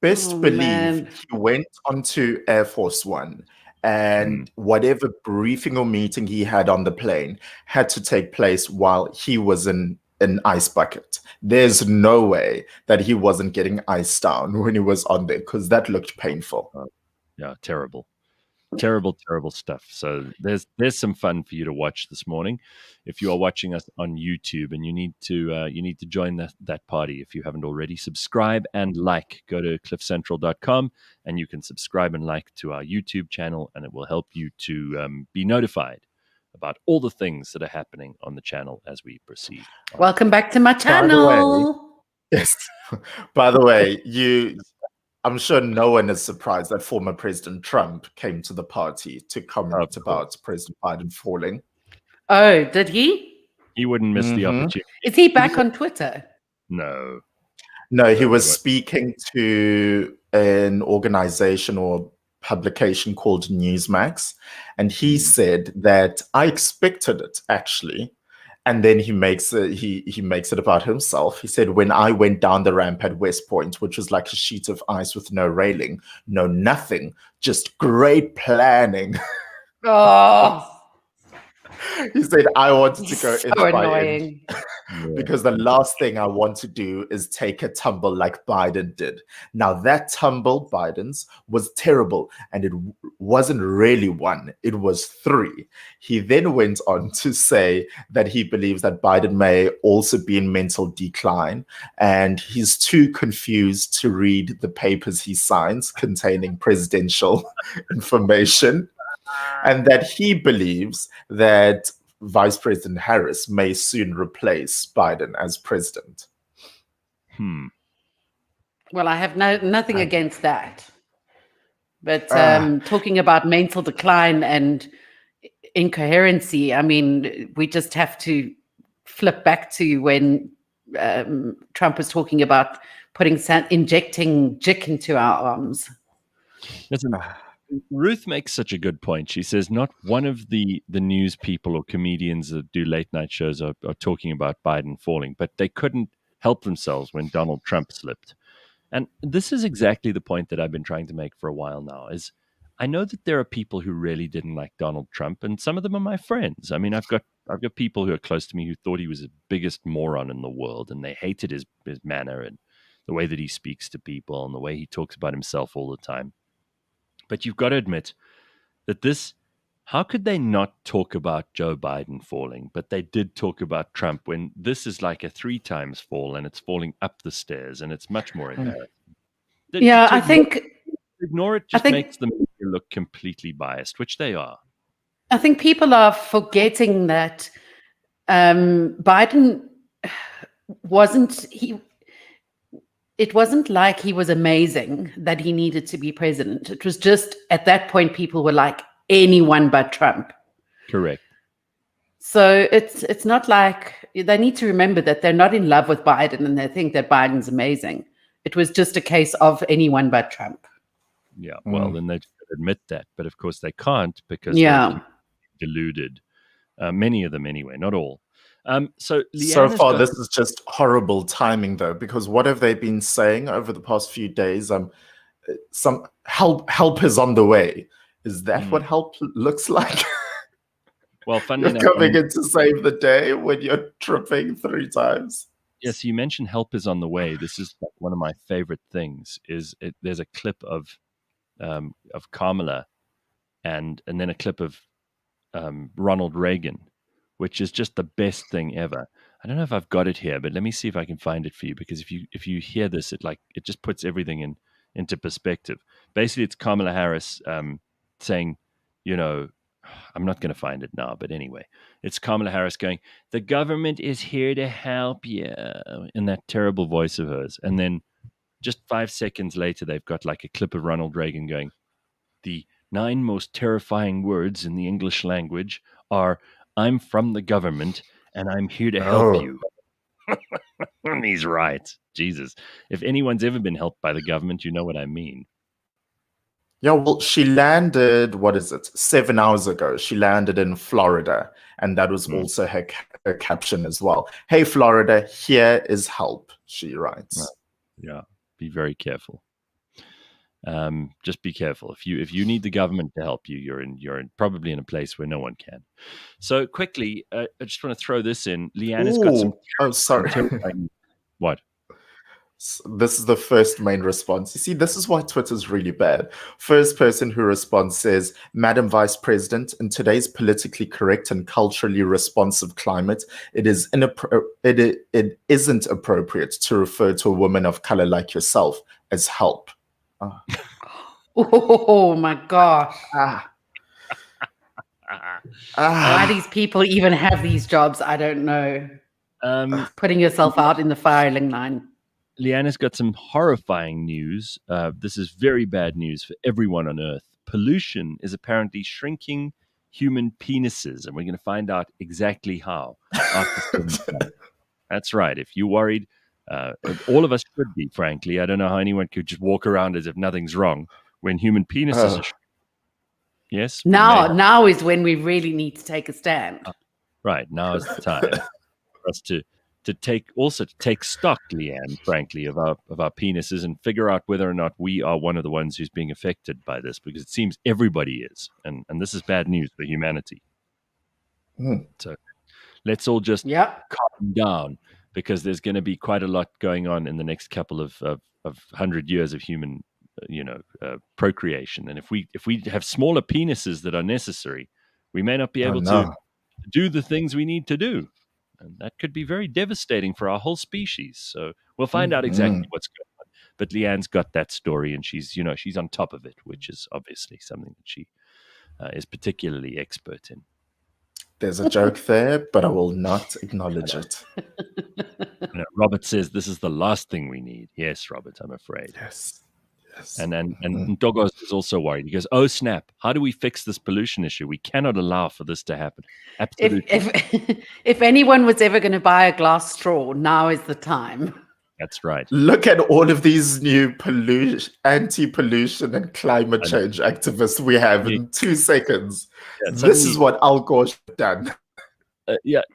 Best believe man. he went onto Air Force One, and whatever briefing or meeting he had on the plane had to take place while he was in an ice bucket. There's no way that he wasn't getting iced down when he was on there, because that looked painful. Yeah, terrible. Terrible stuff. So there's some fun for you to watch this morning. If you are watching us on YouTube, and you need to join that party if you haven't already, subscribe and like. Go to cliffcentral.com and you can subscribe and like to our YouTube channel, and it will help you to be notified about all the things that are happening on the channel as we proceed. Welcome back to my channel. Yes. By the way, I'm sure no one is surprised that former President Trump came to the party to comment about President Biden falling. Oh, did he? He wouldn't miss the opportunity. Is he back on Twitter? No, he was speaking to an organization or publication called Newsmax, and he said that I expected it, actually. And then he makes it about himself. He said, when I went down the ramp at West Point, which was like a sheet of ice with no railing, no nothing, just great planning. Oh, He said, I wanted to go so inch by annoying. inch because the last thing I want to do is take a tumble like Biden did. Now, that tumble, Biden's, was terrible, and it wasn't really 1, it was 3. He then went on to say that he believes that Biden may also be in mental decline, and he's too confused to read the papers he signs containing presidential information, and that he believes that Vice President Harris may soon replace Biden as president. Well, I have nothing against that. But talking about mental decline and incoherency, I mean, we just have to flip back to when Trump was talking about injecting jick into our arms. Listen, Ruth makes such a good point. She says not one of the news people or comedians that do late night shows are talking about Biden falling, but they couldn't help themselves when Donald Trump slipped. And this is exactly the point that I've been trying to make for a while now, is I know that there are people who really didn't like Donald Trump, and some of them are my friends. I mean, I've got people who are close to me who thought he was the biggest moron in the world, and they hated his manner and the way that he speaks to people and the way he talks about himself all the time. But you've got to admit that how could they not talk about Joe Biden falling? But they did talk about Trump, when this is like a 3 times fall, and it's falling up the stairs, and it's much more embarrassing. Yeah, I think ignore it just makes them look completely biased, which they are. I think people are forgetting that Biden it wasn't like he was amazing that he needed to be president. It was just at that point people were like, anyone but Trump. Correct. So it's not like, they need to remember that they're not in love with Biden and they think that Biden's amazing. It was just a case of anyone but Trump. Yeah, well, then they should admit that. But of course they can't, because they're deluded. Many of them anyway, not all. So far, this is just horrible timing, though, because what have they been saying over the past few days? Some help is on the way. Is that what help looks like? Well, funny you're enough, coming in to save the day when you're tripping 3 times. Yes, you mentioned help is on the way. This is one of my favorite things. There's a clip of Kamala, and then a clip of Ronald Reagan, which is just the best thing ever. I don't know if I've got it here, but let me see if I can find it for you, because if you hear this, it just puts everything into perspective. Basically, it's Kamala Harris saying, I'm not going to find it now, but anyway, it's Kamala Harris going, "The government is here to help you," in that terrible voice of hers. And then just 5 seconds later, they've got like a clip of Ronald Reagan going, "The 9 most terrifying words in the English language are, I'm from the government and I'm here to help you." And he's right. Jesus. If anyone's ever been helped by the government, you know what I mean. Yeah, well, she landed, what is it, 7 hours ago. She landed in Florida, and that was also her caption as well. Hey, Florida, here is help, she writes. Yeah, be very careful. Just be careful. If you need the government to help you, you're probably in a place where no one can. So quickly, I just want to throw this in. Leigh-Ann has got some. Oh, sorry. What? This is the first main response. You see, this is why Twitter's really bad. First person who responds says, Madam Vice President, in today's politically correct and culturally responsive climate, it isn't appropriate to refer to a woman of color like yourself as help. Oh my gosh. Ah. Why these people even have these jobs, I don't know. Putting yourself out in the firing line. Leigh-Ann has got some horrifying news. This is very bad news for everyone on Earth. Pollution is apparently shrinking human penises, and we're going to find out exactly how. That's right. If you're worried, all of us should be, frankly. I don't know how anyone could just walk around as if nothing's wrong when human penises are shrinking. Yes? Now is when we really need to take a stand. Right. Now is the time for us to take stock, Leigh-Ann, frankly, of our penises and figure out whether or not we are one of the ones who's being affected by this, because it seems everybody is, and this is bad news for humanity. So let's all just calm down, because there's going to be quite a lot going on in the next couple of 100 years of human procreation, and if we have smaller penises that are necessary, we may not be able to do the things we need to do. And that could be very devastating for our whole species. So we'll find out exactly what's going on. But Leigh-Ann's got that story, and she's on top of it, which is obviously something that she is particularly expert in. There's a joke there, but I will not acknowledge it. Robert says this is the last thing we need. Yes, Robert, I'm afraid. Yes. And Dogos is also worried. He goes, "Oh snap! How do we fix this pollution issue? We cannot allow for this to happen." Absolutely. If anyone was ever going to buy a glass straw, now is the time. That's right. Look at all of these new anti-pollution and climate change activists we have in 2 seconds. Yeah, this is what Al Gore should have done.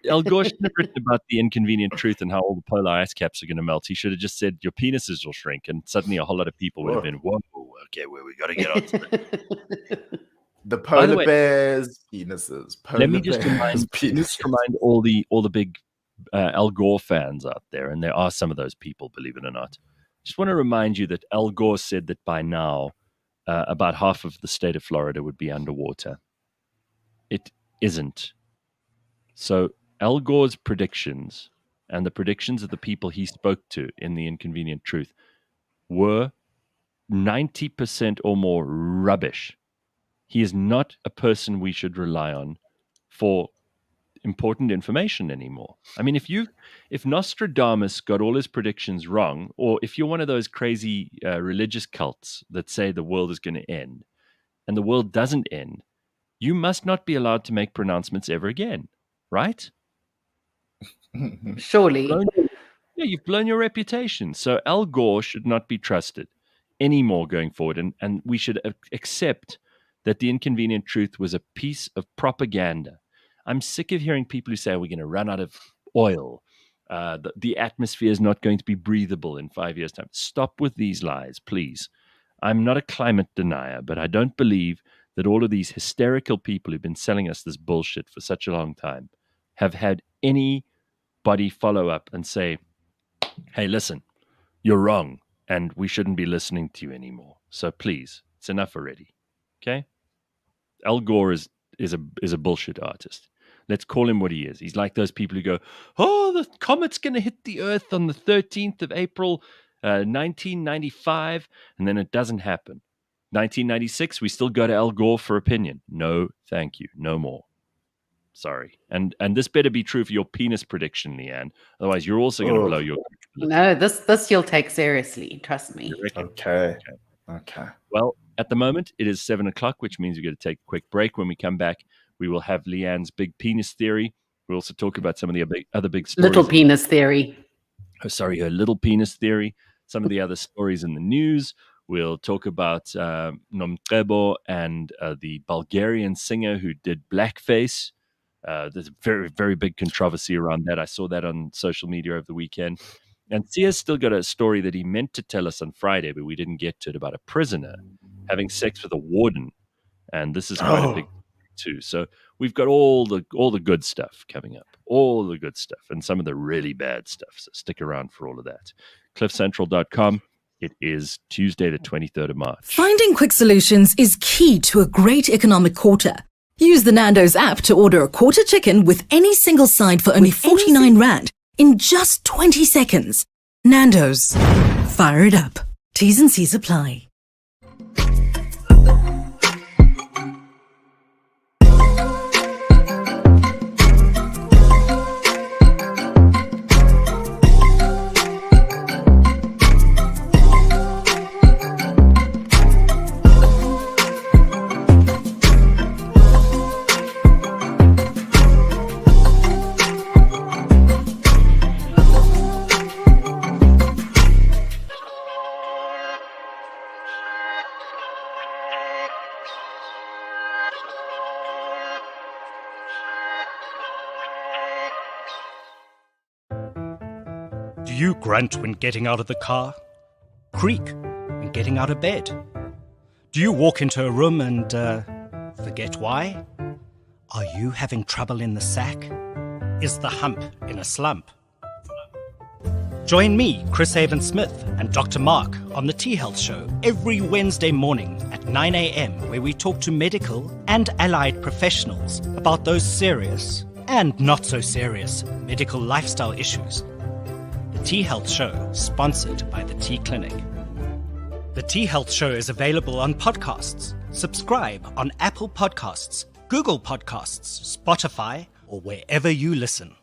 Al Gore should have written about the inconvenient truth and how all the polar ice caps are going to melt. He should have just said, your penises will shrink, and suddenly a whole lot of people would have been, whoa, okay, well, we got to get on to it. The polar bears' penises. Let me just remind all the big Al Gore fans out there, and there are some of those people, believe it or not. Just want to remind you that Al Gore said that by now, about half of the state of Florida would be underwater. It isn't. So Al Gore's predictions and the predictions of the people he spoke to in The Inconvenient Truth were 90% or more rubbish. He is not a person we should rely on for important information anymore. I mean, if Nostradamus got all his predictions wrong, or if you're one of those crazy religious cults that say the world is going to end and the world doesn't end, you must not be allowed to make pronouncements ever again. Right? Surely. You've blown your reputation. So Al Gore should not be trusted anymore going forward. And we should accept that The Inconvenient Truth was a piece of propaganda. I'm sick of hearing people who say we're going to run out of oil. The atmosphere is not going to be breathable in 5 years' time. Stop with these lies, please. I'm not a climate denier, but I don't believe that all of these hysterical people who've been selling us this bullshit for such a long time have had anybody follow up and say, hey, listen, you're wrong, and we shouldn't be listening to you anymore. So please, it's enough already. Okay? Al Gore is a bullshit artist. Let's call him what he is. He's like those people who go, oh, the comet's going to hit the Earth on the 13th of April, 1995, and then it doesn't happen. 1996, we still go to Al Gore for opinion. No, thank you. No more. Sorry. And this better be true for your penis prediction, Leigh-Ann. Otherwise, you're also going to blow your... No, this you'll take seriously. Trust me. Okay. Well, at the moment, it is 7 o'clock, which means we're going to take a quick break. When we come back, we will have Leigh-Ann's big penis theory. We'll also talk about some of the other big stories. Little penis theory. Her little penis theory. Some of the other stories in the news. We'll talk about Nomcebo and the Bulgarian singer who did blackface. There's a very, very big controversy around that. I saw that on social media over the weekend. And Sia's still got a story that he meant to tell us on Friday, but we didn't get to it, about a prisoner having sex with a warden. And this is quite a big too. So we've got all the good stuff coming up, all the good stuff, and some of the really bad stuff. So stick around for all of that. CliffCentral.com. It is Tuesday, the 23rd of March. Finding quick solutions is key to a great economic quarter. Use the Nando's app to order a quarter chicken with any single side for only 49 Rand in just 20 seconds. Nando's. Fire it up. T's and C's apply. Do you grunt when getting out of the car? Creak when getting out of bed? Do you walk into a room and forget why? Are you having trouble in the sack? Is the hump in a slump? Join me, Chris Haven-Smith, and Dr. Mark on the T-Health Show every Wednesday morning at 9 a.m. where we talk to medical and allied professionals about those serious and not so serious medical lifestyle issues. The T-Health Show, sponsored by the T-Clinic. The T-Health Show is available on podcasts. Subscribe on Apple Podcasts, Google Podcasts, Spotify, or wherever you listen.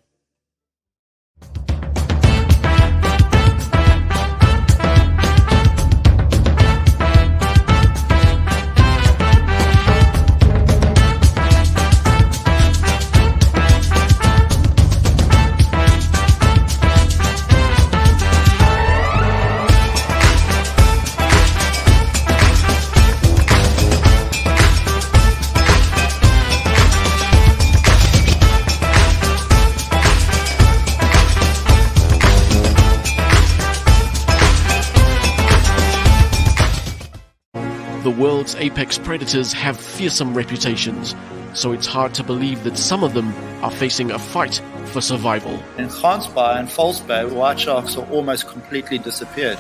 The world's apex predators have fearsome reputations, so it's hard to believe that some of them are facing a fight for survival. In Gansbaai and Valsbaai, white sharks are almost completely disappeared.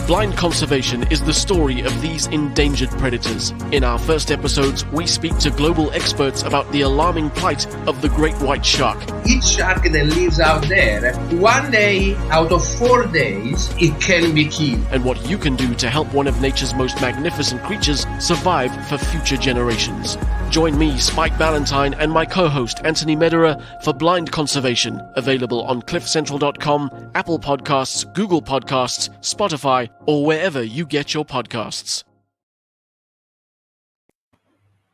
Blind Conservation is the story of these endangered predators. In our first episodes, we speak to global experts about the alarming plight of the great white shark. Each shark that lives out there, one day out of 4 days, it can be killed. And what you can do to help one of nature's most magnificent creatures survive for future generations. Join me, Spike Ballantyne, and my co-host, Anthony Medera, for Blind Conservation, available on cliffcentral.com, Apple Podcasts, Google Podcasts, Spotify, or wherever you get your podcasts.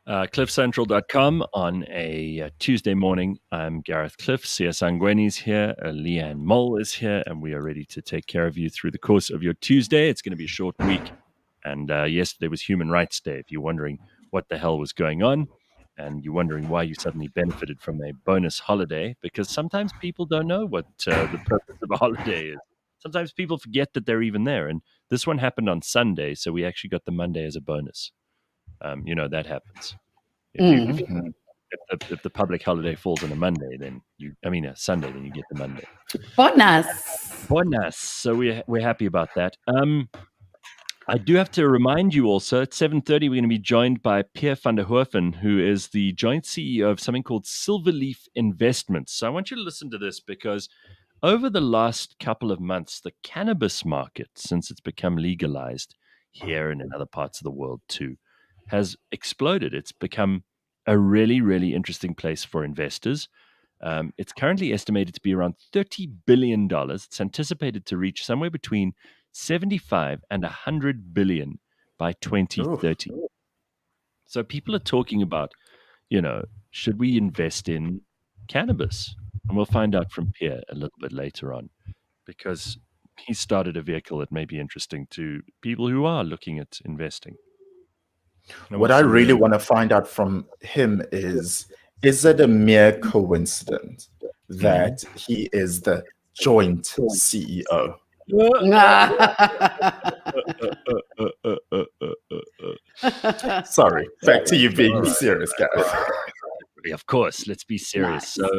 CliffCentral.com on a Tuesday morning. I'm Gareth Cliff. Sia Sangweni's here. Leigh-Ann Mole is here, and we are ready to take care of you through the course of your Tuesday. It's going to be a short week. And yesterday was Human Rights Day. If you're wondering what the hell was going on, and you're wondering why you suddenly benefited from a bonus holiday, because sometimes people don't know what the purpose of a holiday is. Sometimes people forget that they're even there. And this one happened on Sunday, so we actually got the Monday as a bonus. That happens. If the public holiday falls on a Monday, then a Sunday, then you get the Monday. Bonus. So we're happy about that. I do have to remind you also, at 7:30, we're going to be joined by Pierre van der Hoven, who is the joint CEO of something called Silverleaf Investments. So I want you to listen to this, because over the last couple of months, the cannabis market, since it's become legalized here and in other parts of the world too, has exploded. It's become a really, really interesting place for investors. It's currently estimated to be around $30 billion. It's anticipated to reach somewhere between 75 and 100 billion by 2030. Oh. So people are talking about, should we invest in cannabis? And we'll find out from Pierre a little bit later on, because he started a vehicle that may be interesting to people who are looking at investing. What I really want to find out from him is it a mere coincidence that he is the joint CEO? Sorry, back to you being serious, Gareth. Of course, let's be serious. Nice.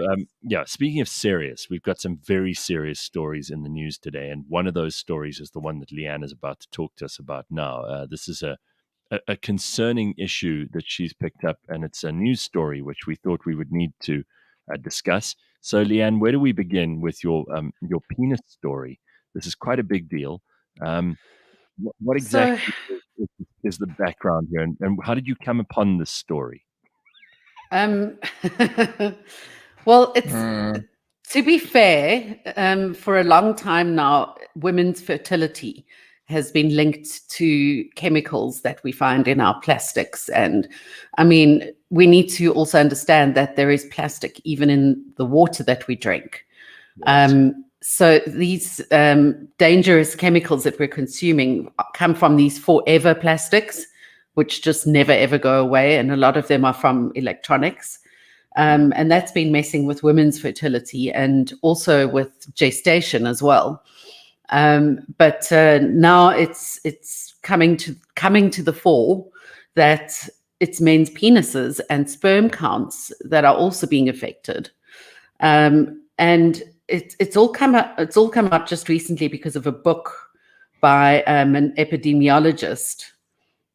So, speaking of serious, we've got some very serious stories in the news today, and one of those stories is the one that Leigh-Ann is about to talk to us about now. This is a concerning issue that she's picked up, and it's a news story which we thought we would need to discuss. So, Leigh-Ann, where do we begin with your penis story? This is quite a big deal. What exactly is the background here, and how did you come upon this story? Well, it's to be fair, for a long time now, women's fertility has been linked to chemicals that we find in our plastics. And I mean, we need to also understand that there is plastic even in the water that we drink. Right. So these dangerous chemicals that we're consuming come from these forever plastics, which just never, ever go away. And a lot of them are from electronics. And that's been messing with women's fertility and also with gestation as well. But now it's coming to the fore that it's men's penises and sperm counts that are also being affected. And it's all come out just recently because of a book by an epidemiologist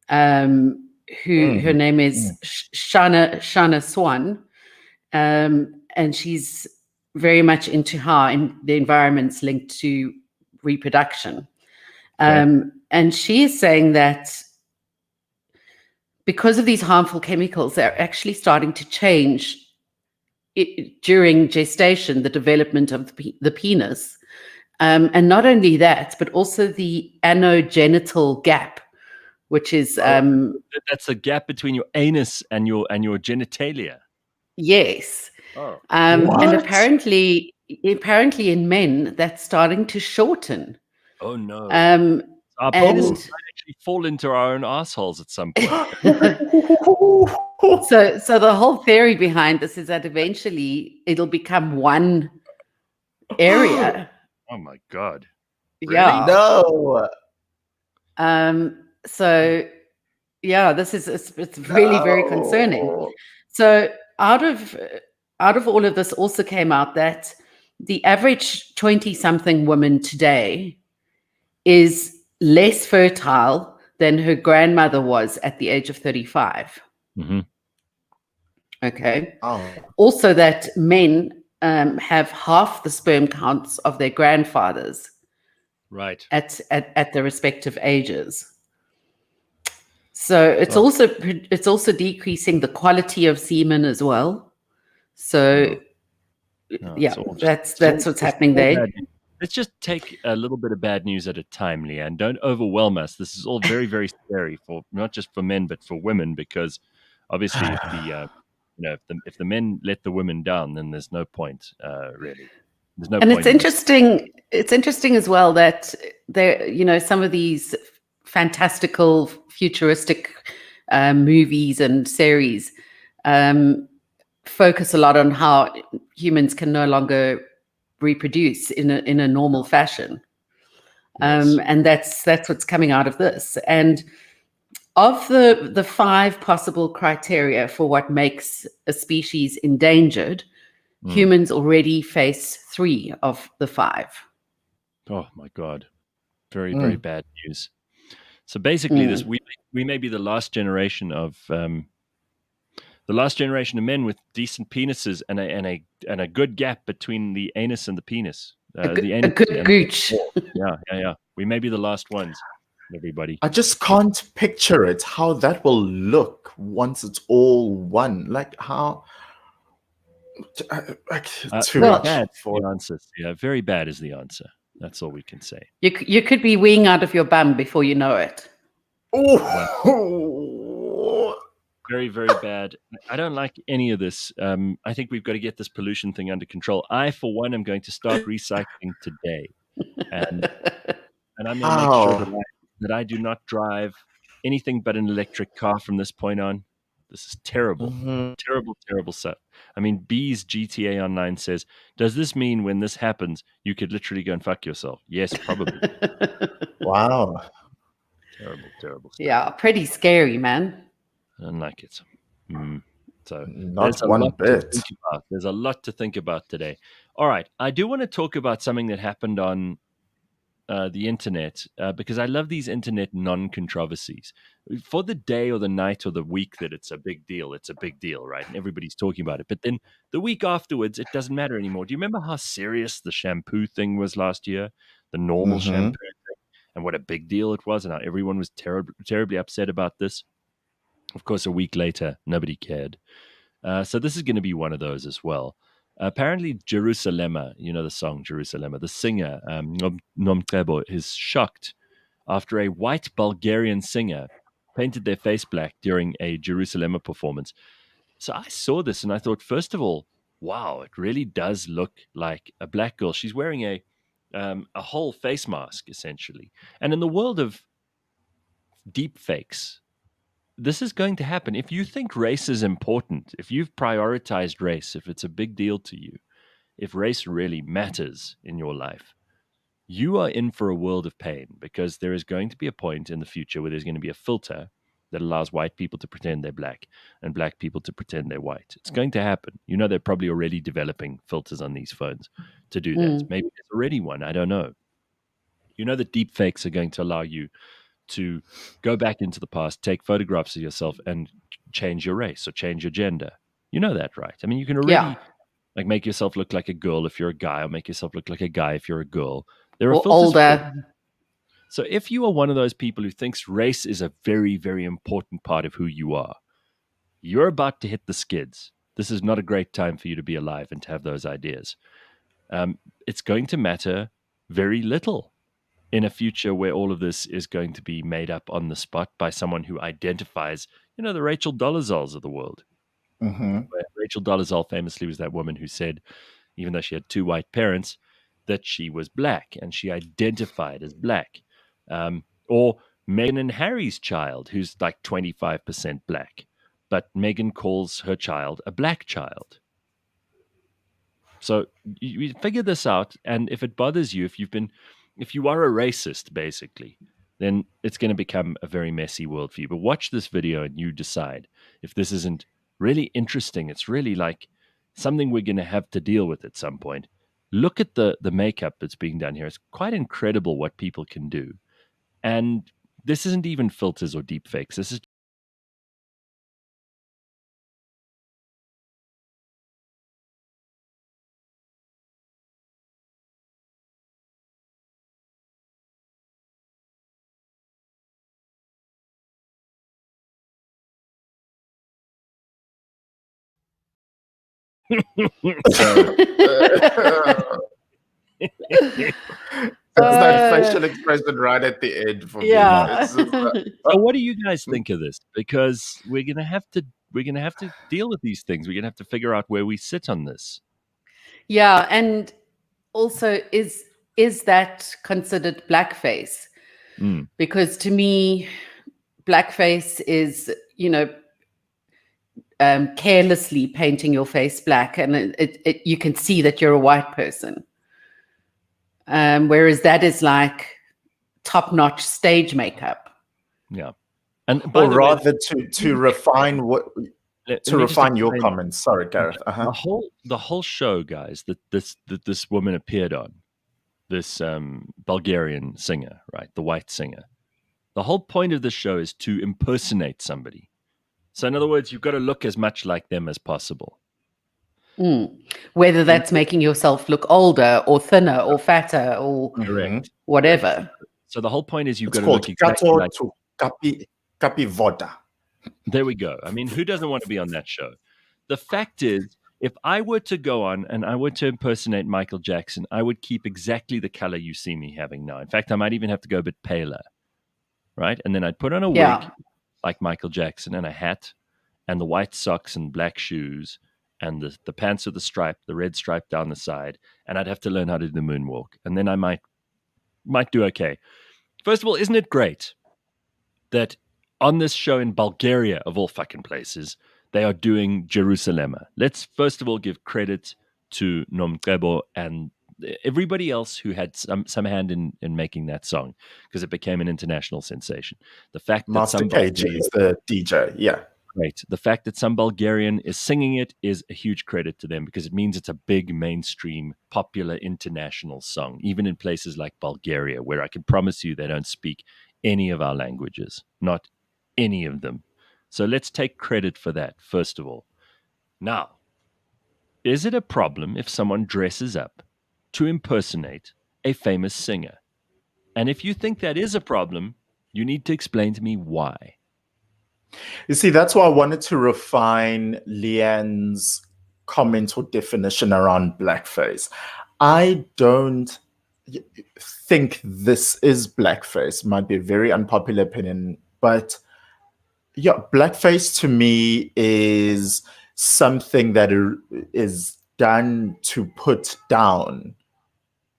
who her name is Shana Swan, and she's very much into how the environment's linked to reproduction. And she is saying that because of these harmful chemicals, they're actually starting to change during gestation, the development of the penis. And not only that, but also the anogenital gap, which is that's a gap between your anus and your genitalia. Yes. Oh. And apparently in men that's starting to shorten. Oh no. Our penises might actually fall into our own assholes at some point. So the whole theory behind this is that eventually it'll become one area. Oh my God. Really? Yeah. No. So yeah, it's really very concerning. So out of all of this also came out that the average 20-something woman today is less fertile than her grandmother was at the age of 35. Mm-hmm. Okay. Oh. Also that men have half the sperm counts of their grandfathers. Right. At their respective ages. So it's also decreasing the quality of semen as well. So that's what's happening there. Let's just take a little bit of bad news at a time, Leigh-Ann. Don't overwhelm us. This is all very, very scary for not just for men but for women, because obviously if the men let the women down, then there's no point really. There's no and point. It's interesting. It's interesting as well that there, some of these fantastical, futuristic movies and series focus a lot on how humans can no longer reproduce in a normal fashion. Yes. And that's what's coming out of this. And of the 5 possible criteria for what makes a species endangered, humans already face 3 of the 5. Oh my God. Very, very bad news. So basically we may be the last generation of men with decent penises and a good gap between the anus and the penis. A good gooch. Yeah. We may be the last ones, everybody. I just can't picture it, how that will look once it's all one. Like how... too bad for the answers. Yeah, very bad is the answer. That's all we can say. You could be weeing out of your bum before you know it. Oh, very, very bad. I don't like any of this. I think we've got to get this pollution thing under control. I, for one, am going to start recycling today. and I'm going to make sure that I do not drive anything but an electric car from this point on. This is terrible. Terrible stuff. I mean, B's GTA Online says, does this mean when this happens, you could literally go and fuck yourself? Yes, probably. Wow. Terrible stuff. Yeah, pretty scary, man. I don't like it. So not one bit. There's a lot to think about today. All right. I do want to talk about something that happened on the internet because I love these internet non-controversies. For the day or the night or the week that it's a big deal, right? And everybody's talking about it. But then the week afterwards, it doesn't matter anymore. Do you remember how serious the shampoo thing was last year? The normal shampoo thing, and what a big deal it was, and how everyone was terribly upset about this. Of course, a week later, nobody cared. So this is going to be one of those as well. Apparently, Jerusalema, you know the song Jerusalema, the singer Nomcebo is shocked after a white Bulgarian singer painted their face black during a Jerusalema performance. So I saw this and I thought, first of all, wow, it really does look like a black girl. She's wearing a whole face mask, essentially. And in the world of deep fakes, this is going to happen. If you think race is important, if you've prioritized race, if it's a big deal to you, if race really matters in your life, you are in for a world of pain, because there is going to be a point in the future where there's going to be a filter that allows white people to pretend they're black and black people to pretend they're white. It's going to happen. You know, they're probably already developing filters on these phones to do that. Maybe there's already one. I don't know. You know that deep fakes are going to allow you to go back into the past, take photographs of yourself and change your race or change your gender. You know that, right? I mean, you can already like make yourself look like a girl if you're a guy, or make yourself look like a guy if you're a girl. There are filters older. So if you are one of those people who thinks race is a very, very important part of who you are, you're about to hit the skids. This is not a great time for you to be alive and to have those ideas. It's going to matter very little in a future where all of this is going to be made up on the spot by someone who identifies, you know, the Rachel Dolezals of the world. Rachel Dolezal famously was that woman who said, even though she had two white parents, that she was black and she identified as black. Or Meghan and Harry's child, who's like 25% black, but Meghan calls her child a black child. So you figure this out, and if it bothers you, if you are a racist, basically, then it's going to become a very messy world for you. But watch this video and you decide if this isn't really interesting. It's really like something we're going to have to deal with at some point. Look at the makeup that's being done here. It's quite incredible what people can do. And this isn't even filters or deep fakes. This is That's that facial expression right at the end for me. So what do you guys think of this? Because we're gonna have to deal with these things. We're gonna have to figure out where we sit on this. Yeah, and also is that considered blackface? Because to me, blackface is, you know, carelessly painting your face black, and you can see that you're a white person. Whereas that is like top-notch stage makeup. Yeah, and or rather to refine your comments. Sorry, Gareth. The whole show, guys, that this woman appeared on, this Bulgarian singer, right, the white singer. The whole point of the show is to impersonate somebody. So in other words, you've got to look as much like them as possible. Whether that's making yourself look older or thinner or fatter or whatever. So the whole point is you've got to look exactly like Kapivoda. There we go. I mean, who doesn't want to be on that show? The fact is, if I were to go on and I were to impersonate Michael Jackson, I would keep exactly the color you see me having now. In fact, I might even have to go a bit paler, right? And then I'd put on a wig like Michael Jackson and a hat and the white socks and black shoes and the pants with the stripe, the red stripe down the side, and I'd have to learn how to do the moonwalk. And then I might might do okay. First of all, isn't it great that on this show in Bulgaria, of all fucking places, they are doing Jerusalem? Let's first of all give credit to Nomcebo and everybody else who had some hand in making that song, because it became an international sensation. The fact that Master some KG is the DJ, yeah. Great. The fact that some Bulgarian is singing it is a huge credit to them, because it means it's a big mainstream, popular international song, even in places like Bulgaria, where I can promise you they don't speak any of our languages, not any of them. So let's take credit for that, first of all. Now, is it a problem if someone dresses up to impersonate a famous singer? And if you think that is a problem, you need to explain to me why. You see, that's why I wanted to refine Leigh-Ann's comment or definition around blackface. I don't think this is blackface. Might be a very unpopular opinion, but yeah, blackface to me is something that is done to put down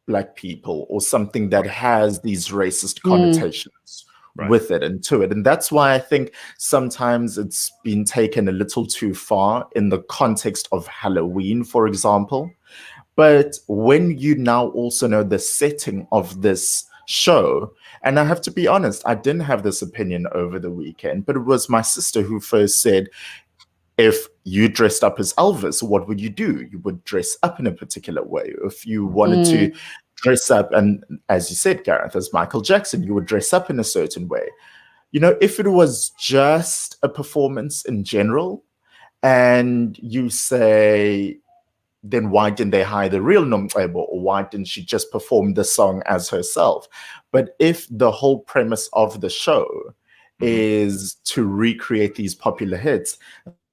Black people, or something that has these racist connotations with it and to it. And that's why I think sometimes it's been taken a little too far in the context of Halloween, for example. But when you now also know the setting of this show, and I have to be honest, I didn't have this opinion over the weekend, but it was my sister who first said, if you dressed up as Elvis, what would you do? You would dress up in a particular way. If you wanted to dress up, and as you said, Gareth, as Michael Jackson, you would dress up in a certain way. You know, if it was just a performance in general, and you say, then why didn't they hire the real Nomcebo, or why didn't she just perform the song as herself? But if the whole premise of the show is to recreate these popular hits,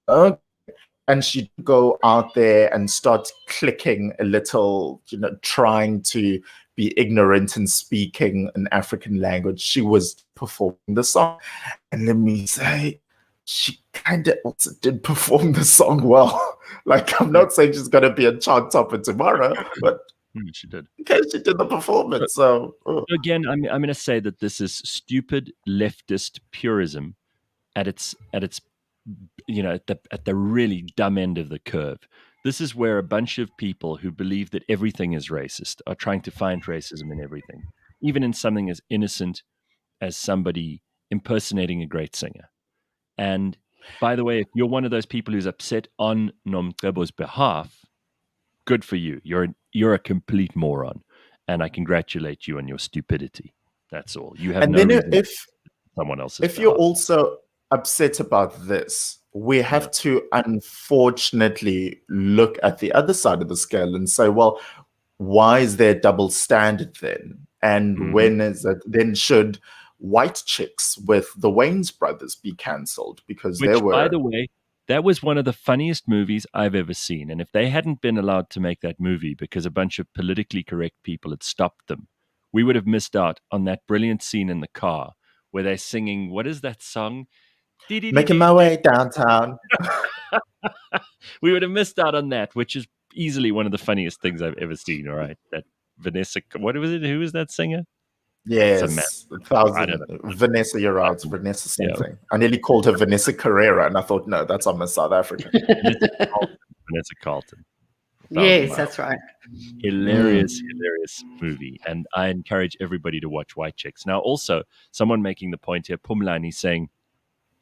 and she go out there and start clicking a little, you know, trying to be ignorant and speaking an African language, she was performing the song. And let me say, she kind of also did perform the song well. Like, I'm not saying she's going to be a chart topper tomorrow, but she did. Okay, she did the performance. So again, I'm going to say that this is stupid leftist purism at its you know, at the really dumb end of the curve. This is where a bunch of people who believe that everything is racist are trying to find racism in everything, even in something as innocent as somebody impersonating a great singer. And by the way, if you're one of those people who's upset on Nomcebo's behalf, good for you. You're a complete moron, and I congratulate you on your stupidity. That's all. You have and no then reason if someone else's if behalf. you're also upset about this, we have to unfortunately look at the other side of the scale and say, well, why is there double standard then? And when is it then? Should White Chicks with the Wayans brothers be cancelled because Which, they were, by the way, that was one of the funniest movies I've ever seen. And if they hadn't been allowed to make that movie because a bunch of politically correct people had stopped them, we would have missed out on that brilliant scene in the car where they're singing, what is that song? Making My Way Downtown. We would have missed out on that, which is easily one of the funniest things I've ever seen. All right, that Vanessa, what was it? Who was that singer? Yes, Vanessa, you're right. Vanessa something. Yeah. I nearly called her Vanessa Carrera, and I thought, no, that's almost South African. Vanessa Carlton. Yes, that's right. Hilarious movie. And I encourage everybody to watch White Chicks. Now, also, someone making the point here, Pumlani, saying,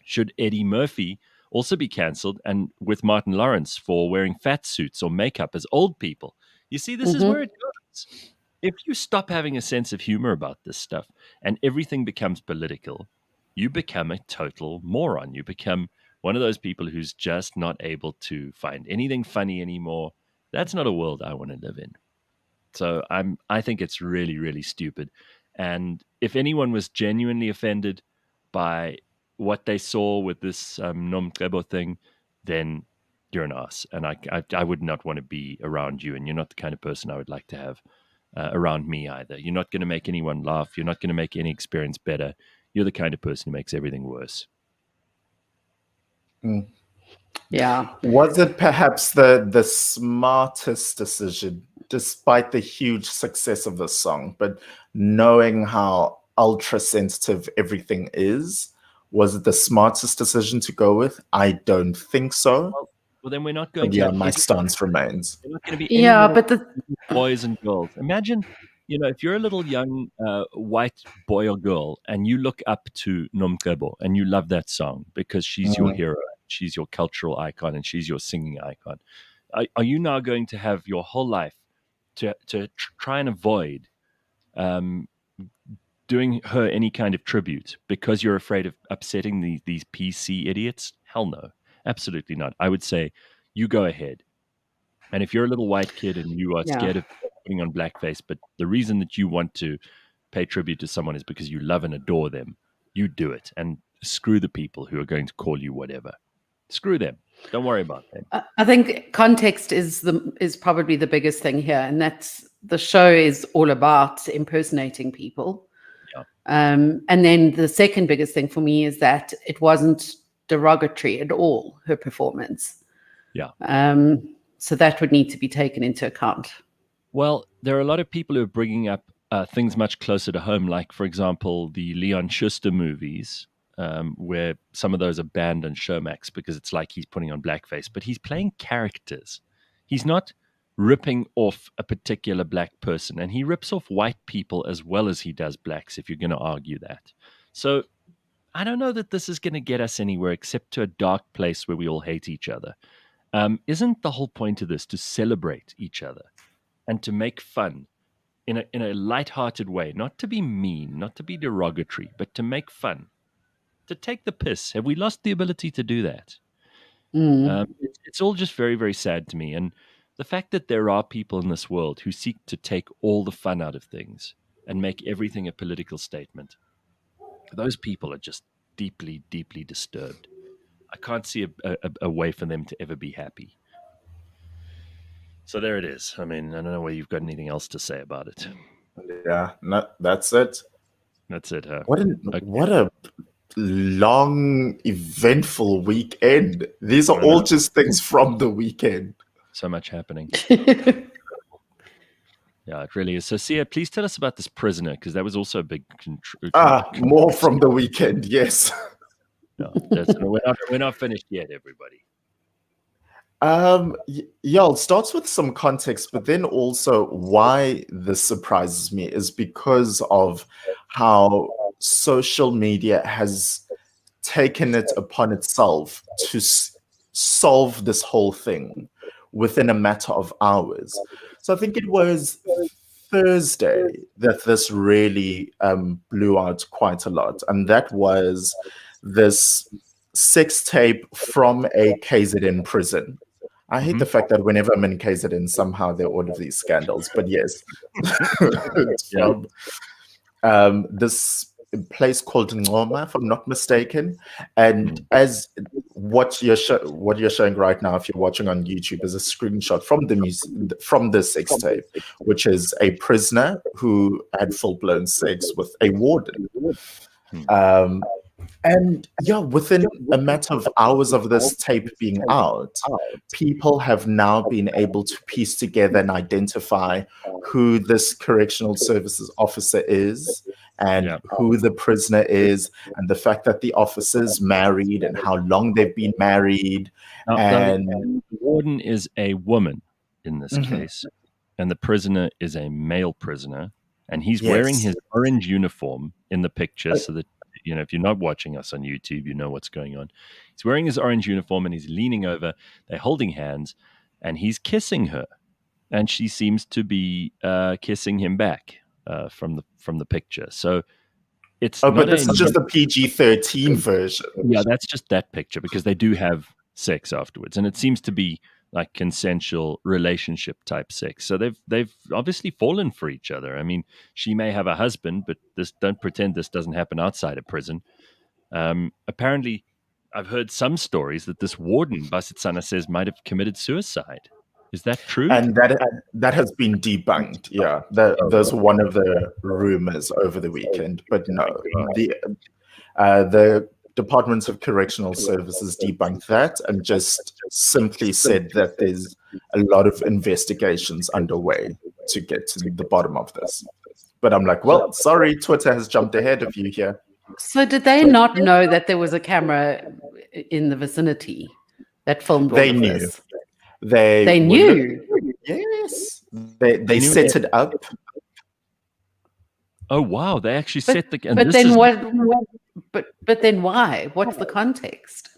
should Eddie Murphy also be cancelled, and with Martin Lawrence for wearing fat suits or makeup as old people? You see, this is where it goes. If you stop having a sense of humor about this stuff and everything becomes political, you become a total moron. You become one of those people who's just not able to find anything funny anymore. That's not a world I want to live in. So I think it's really, really stupid. And if anyone was genuinely offended by what they saw with this Nomcebo thing, then you're an ass. And I would not want to be around you, and you're not the kind of person I would like to have around me either. You're not going to make anyone laugh. You're not going to make any experience better. You're the kind of person who makes everything worse. Yeah. Was it perhaps the smartest decision despite the huge success of this song, but knowing how ultra sensitive everything is, was it the smartest decision to go with? I don't think so. Well, then we're not going But to. yeah, my stance remains. We're not going to be any Yeah, more but the boys and girls. Imagine, if you're a little young white boy or girl and you look up to Nomcebo and you love that song because she's your hero, she's your cultural icon, and she's your singing icon. Are you now going to have your whole life to try and avoid doing her any kind of tribute because you're afraid of upsetting these PC idiots? Hell no, absolutely not. I would say you go ahead. And if you're a little white kid and you are scared of putting on blackface, but the reason that you want to pay tribute to someone is because you love and adore them, you do it. And screw the people who are going to call you whatever. Screw them. Don't worry about them. I think context is probably the biggest thing here, and that's the show is all about impersonating people. Yeah. And then the second biggest thing for me is that it wasn't derogatory at all, her performance. Yeah. So that would need to be taken into account. Well, there are a lot of people who are bringing up things much closer to home, like, for example, the Leon Schuster movies, where some of those are banned on Showmax because it's like he's putting on blackface, but he's playing characters. He's not ripping off a particular black person, and he rips off white people as well as he does blacks, if you're going to argue that. So I don't know that this is going to get us anywhere except to a dark place where we all hate each other. Isn't the whole point of this to celebrate each other and to make fun in a lighthearted way, not to be mean, not to be derogatory, but to make fun, to take the piss? Have we lost the ability to do that? It's all just very, very sad to me. And the fact that there are people in this world who seek to take all the fun out of things and make everything a political statement, those people are just deeply, deeply disturbed. I can't see a way for them to ever be happy. So there it is. I mean, I don't know whether you've got anything else to say about it. Yeah, that's it. That's it, huh? What a long, eventful weekend. These are all just things from the weekend. So much happening. Yeah, it really is. So, Sia, please tell us about this prisoner, because that was also a big... more from the weekend, yes. No, we're not finished yet, everybody. Yeah, it starts with some context, but then also why this surprises me is because of how social media has taken it upon itself to solve this whole thing within a matter of hours. So I think it was Thursday that this really blew out quite a lot, and that was this sex tape from a KZN prison. I hate the fact that whenever I'm in KZN, somehow there are all of these scandals. But yes, it's from this place called Ngoma, if I'm not mistaken. And as what you're showing right now, if you're watching on YouTube, is a screenshot from the sex tape, which is a prisoner who had full-blown sex with a warden. And yeah, within a matter of hours of this tape being out, people have now been able to piece together and identify who this correctional services officer is and who the prisoner is, and the fact that the officer's married and how long they've been married. And the warden is a woman in this case, and the prisoner is a male prisoner, and he's wearing his orange uniform in the picture, so that if you're not watching us on YouTube, you know what's going on. He's wearing his orange uniform and he's leaning over. They're holding hands and he's kissing her. And she seems to be kissing him back from the picture. So it's but this is just the PG-13 version. Yeah, that's just that picture, because they do have sex afterwards. And it seems to be like consensual relationship type sex. So they've obviously fallen for each other. I mean, she may have a husband, but don't pretend this doesn't happen outside of prison. Apparently, I've heard some stories that this warden, Basitsana says, might have committed suicide. Is that true? And that has been debunked. Yeah, there's one of the rumors over the weekend. But no, the Department of Correctional Services debunked that and just simply said that there's a lot of investigations underway to get to the bottom of this. But I'm like, well, sorry, Twitter has jumped ahead of you here. So did they not know that there was a camera in the vicinity that filmed all They of knew. this? They knew. Yes. They set it up. Oh wow! They actually set the. And But this then is, what? But then why? What's the context?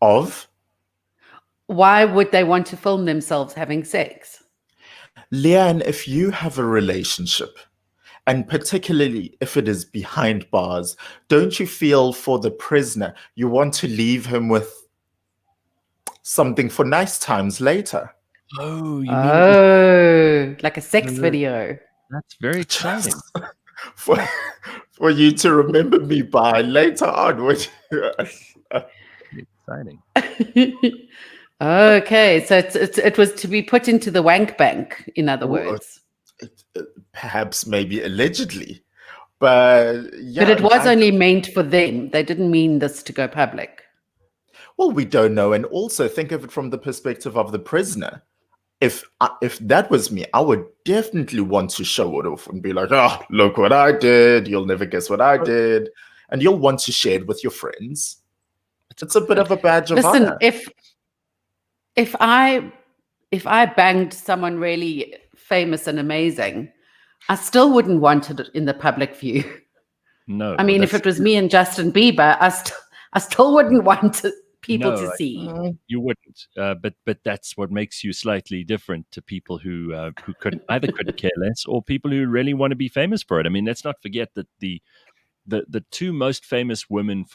Of? Why would they want to film themselves having sex? Leigh-Ann, if you have a relationship, and particularly if it is behind bars, don't you feel for the prisoner you want to leave him with something for nice times later? Oh, you mean like a sex video? That's very exciting. For you to remember me by later on. Exciting. Okay, so it was to be put into the wank bank, in other words. Perhaps, maybe allegedly. But yeah. But it was only meant for them. They didn't mean this to go public. Well, we don't know. And also think of it from the perspective of the prisoner. If that was me, I would definitely want to show it off and be like, oh, look what I did. You'll never guess what I did. And you'll want to share it with your friends. It's a bit of a badge of honor. If I banged someone really famous and amazing, I still wouldn't want it in the public view. No. I mean, if it was me and Justin Bieber, I still wouldn't want people to see. You wouldn't. But that's what makes you slightly different to people who couldn't care less, or people who really want to be famous for it. I mean, let's not forget that the two most famous women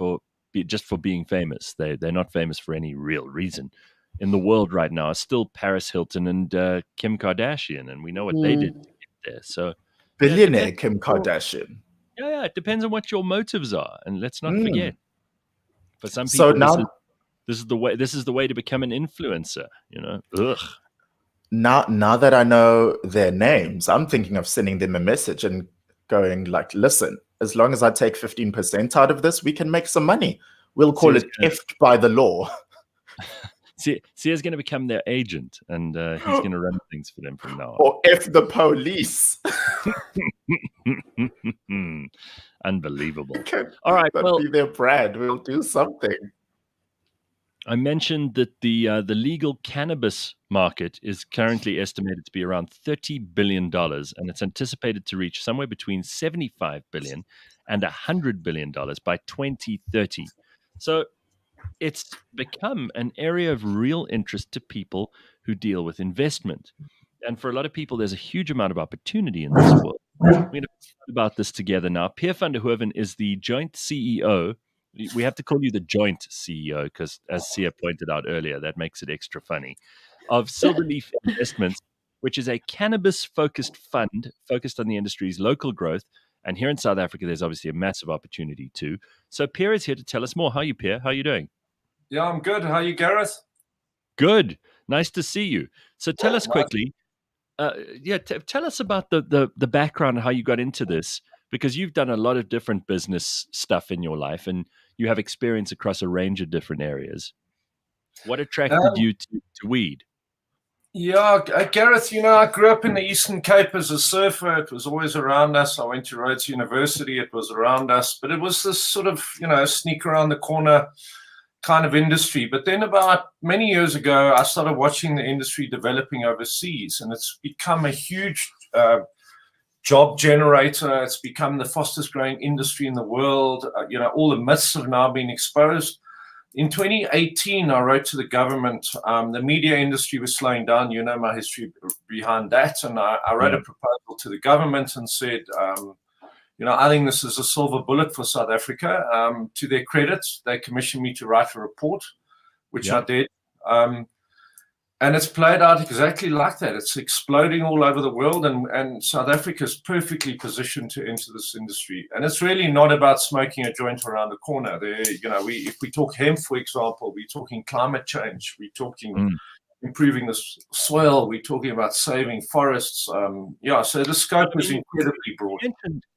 just for being famous, they're not famous for any real reason in the world right now, are still Paris Hilton and Kim Kardashian, and we know what they did to get there. So billionaire Kim Kardashian. Yeah, it depends on what your motives are, and let's not forget. For some people, so now, this is the way to become an influencer. You know, Now that I know their names, I'm thinking of sending them a message and going like, listen, as long as I take 15% out of this, we can make some money. We'll call it effed by the law. Sier's going to become their agent, and he's going to run things for them from now on. Or F the police. Unbelievable. All right, well, be their brand. We'll do something. I mentioned that the legal cannabis market is currently estimated to be around $30 billion, and it's anticipated to reach somewhere between $75 billion and $100 billion by 2030. So it's become an area of real interest to people who deal with investment. And for a lot of people, there's a huge amount of opportunity in this world. We're going to talk about this together now. Pierre van der Hoven is the joint CEO. We have to call you the joint CEO because, as Sia pointed out earlier, that makes it extra funny, of Silverleaf Investments, which is a cannabis-focused fund focused on the industry's local growth. And here in South Africa, there's obviously a massive opportunity too. So Pierre is here to tell us more. How are you, Pierre? How are you doing? Yeah, I'm good. How are you, Gareth? Good. Nice to see you. So tell us quickly, tell us about the background and how you got into this, because you've done a lot of different business stuff in your life and you have experience across a range of different areas. What attracted you to weed? Yeah, Gareth, I grew up in the Eastern Cape as a surfer. It was always around us. I went to Rhodes University. It was around us. But it was this sort of, sneak around the corner kind of industry. But then about many years ago, I started watching the industry developing overseas. And it's become a huge job generator. It's become the fastest growing industry in the world. All the myths have now been exposed. In 2018, I wrote to the government. The media industry was slowing down. You know my history behind that. And I wrote a proposal to the government and said, I think this is a silver bullet for South Africa. To their credit, they commissioned me to write a report, which I did. And it's played out exactly like that. It's exploding all over the world, and South Africa is perfectly positioned to enter this industry. And it's really not about smoking a joint around the corner. If we talk hemp, for example, we're talking climate change. We're talking improving the soil. We're talking about saving forests. So the scope is incredibly broad.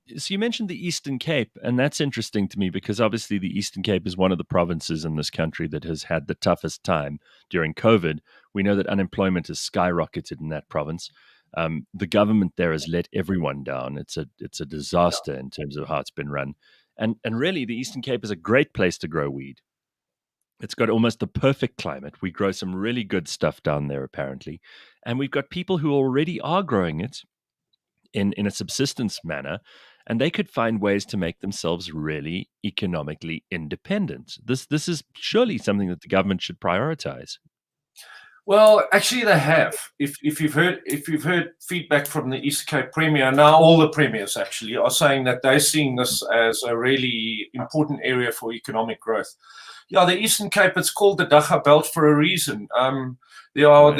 You mentioned the Eastern Cape, and that's interesting to me because obviously the Eastern Cape is one of the provinces in this country that has had the toughest time during COVID. We know that unemployment has skyrocketed in that province. The government there has let everyone down. It's a disaster in terms of how it's been run. And really, the Eastern Cape is a great place to grow weed. It's got almost the perfect climate. We grow some really good stuff down there, apparently. And we've got people who already are growing it in a subsistence manner, and they could find ways to make themselves really economically independent. This is surely something that the government should prioritize. Well, actually, they have. If you've heard feedback from the East Cape Premier, now all the premiers actually are saying that they're seeing this as a really important area for economic growth. Yeah, the Eastern Cape, it's called the Dagga Belt for a reason. There are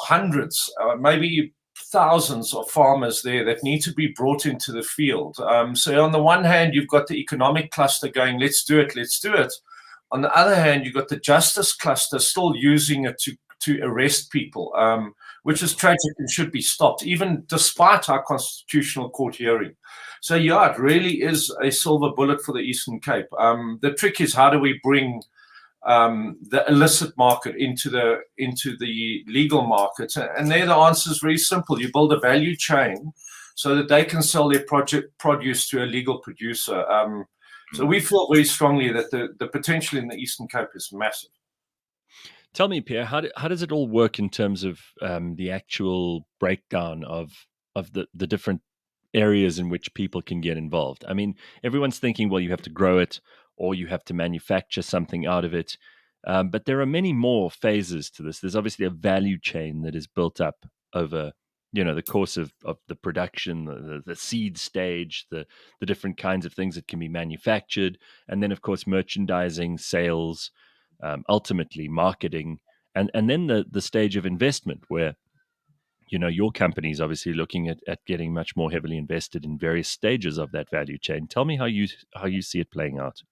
hundreds, maybe thousands of farmers there that need to be brought into the field. So on the one hand, you've got the economic cluster going, let's do it. On the other hand, you've got the justice cluster still using it to arrest people, which is tragic and should be stopped, even despite our constitutional court hearing. So yeah, it really is a silver bullet for the Eastern Cape. The trick is, how do we bring the illicit market into the legal market? And there the answer is very simple. You build a value chain so that they can sell their produce to a legal producer. So we feel very strongly that the potential in the Eastern Cape is massive. Tell me, Pierre, how does it all work in terms of the actual breakdown of the different areas in which people can get involved? I mean, everyone's thinking, well, you have to grow it or you have to manufacture something out of it. But there are many more phases to this. There's obviously a value chain that is built up over, the course of the production, the seed stage, the different kinds of things that can be manufactured. And then, of course, merchandising, sales, ultimately marketing, and then the stage of investment where, your company is obviously looking at getting much more heavily invested in various stages of that value chain. Tell me how you see it playing out.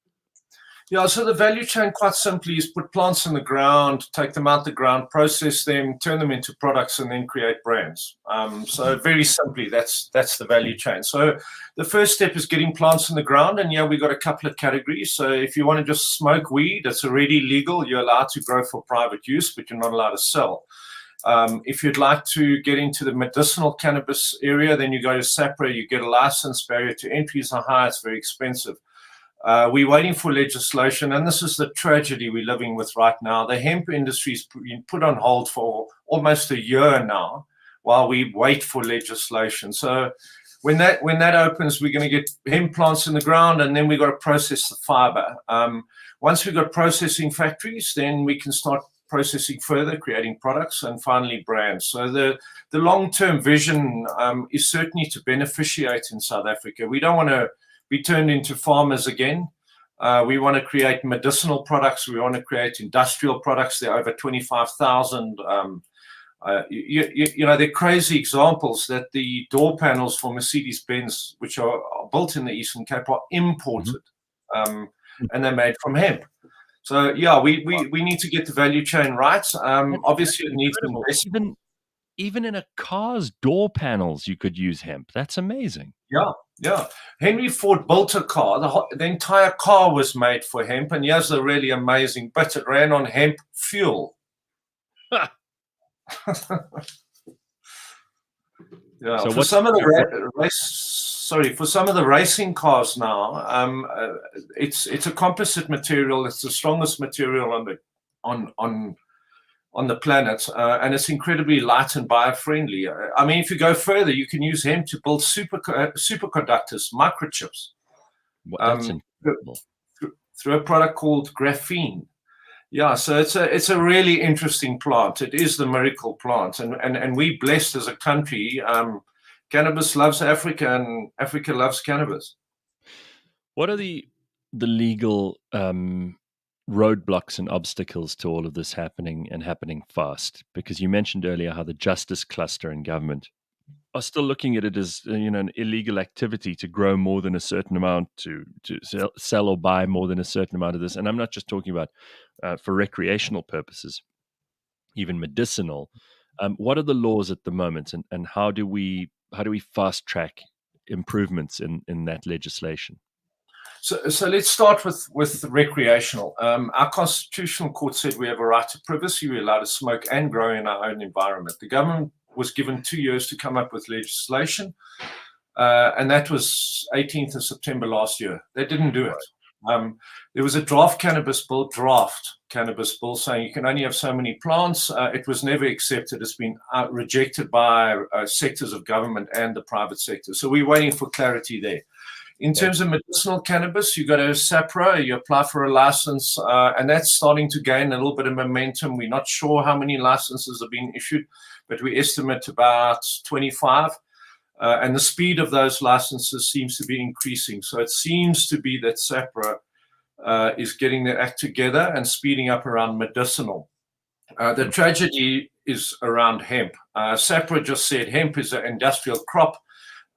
Yeah, so the value chain, quite simply, is put plants in the ground, take them out the ground, process them, turn them into products, and then create brands. So very simply, that's the value chain. So the first step is getting plants in the ground, and we've got a couple of categories. So if you want to just smoke weed, it's already legal. You're allowed to grow for private use, but you're not allowed to sell. If you'd like to get into the medicinal cannabis area, then you go to SAPRA, you get a license. Barrier to entry is high, it's very expensive. We're waiting for legislation, and this is the tragedy we're living with right now. The hemp industry's been put on hold for almost a year now while we wait for legislation. So when that opens, we're going to get hemp plants in the ground, and then we've got to process the fiber. Once we've got processing factories, then we can start processing further, creating products, and finally brands. So the long-term vision is certainly to beneficiate in South Africa. We don't want to be turned into farmers again. We want to create medicinal products. We want to create industrial products. There are over 25,000. They're crazy examples that the door panels for Mercedes-Benz, which are built in the Eastern Cape, are imported, and they're made from hemp. So we need to get the value chain right. Obviously, it needs investment. Even in a car's door panels, you could use hemp. That's amazing. Yeah. Henry Ford built a car. The entire car was made for hemp, and here's the really amazing bit: it ran on hemp fuel. So for some of the racing cars now, it's a composite material. It's the strongest material on the planet, and it's incredibly light and bio-friendly. I mean, if you go further, you can use hemp to build superconductors, microchips, That's incredible. through a product called graphene. Yeah, so it's a really interesting plant. It is the miracle plant, and we're blessed as a country. Cannabis loves Africa, and Africa loves cannabis. What are the legal roadblocks and obstacles to all of this happening fast? Because you mentioned earlier how the justice cluster in government are still looking at it as an illegal activity to grow more than a certain amount, to sell or buy more than a certain amount of this. And I'm not just talking about for recreational purposes. even medicinal. What are the laws at the moment, and how do we fast track improvements in that legislation? So let's start with recreational. Our constitutional court said we have a right to privacy. We're allowed to smoke and grow in our own environment. The government was given 2 years to come up with legislation, and that was 18th of September last year. They didn't do it. There was a draft cannabis bill saying you can only have so many plants. It was never accepted. It's been rejected by sectors of government and the private sector. So we're waiting for clarity there. In terms of medicinal cannabis, you go to SAPRA, you apply for a license, and that's starting to gain a little bit of momentum. We're not sure how many licenses are being issued, but we estimate about 25. And the speed of those licenses seems to be increasing. So it seems to be that SAPRA is getting their act together and speeding up around medicinal. The tragedy is around hemp. SAPRA just said hemp is an industrial crop.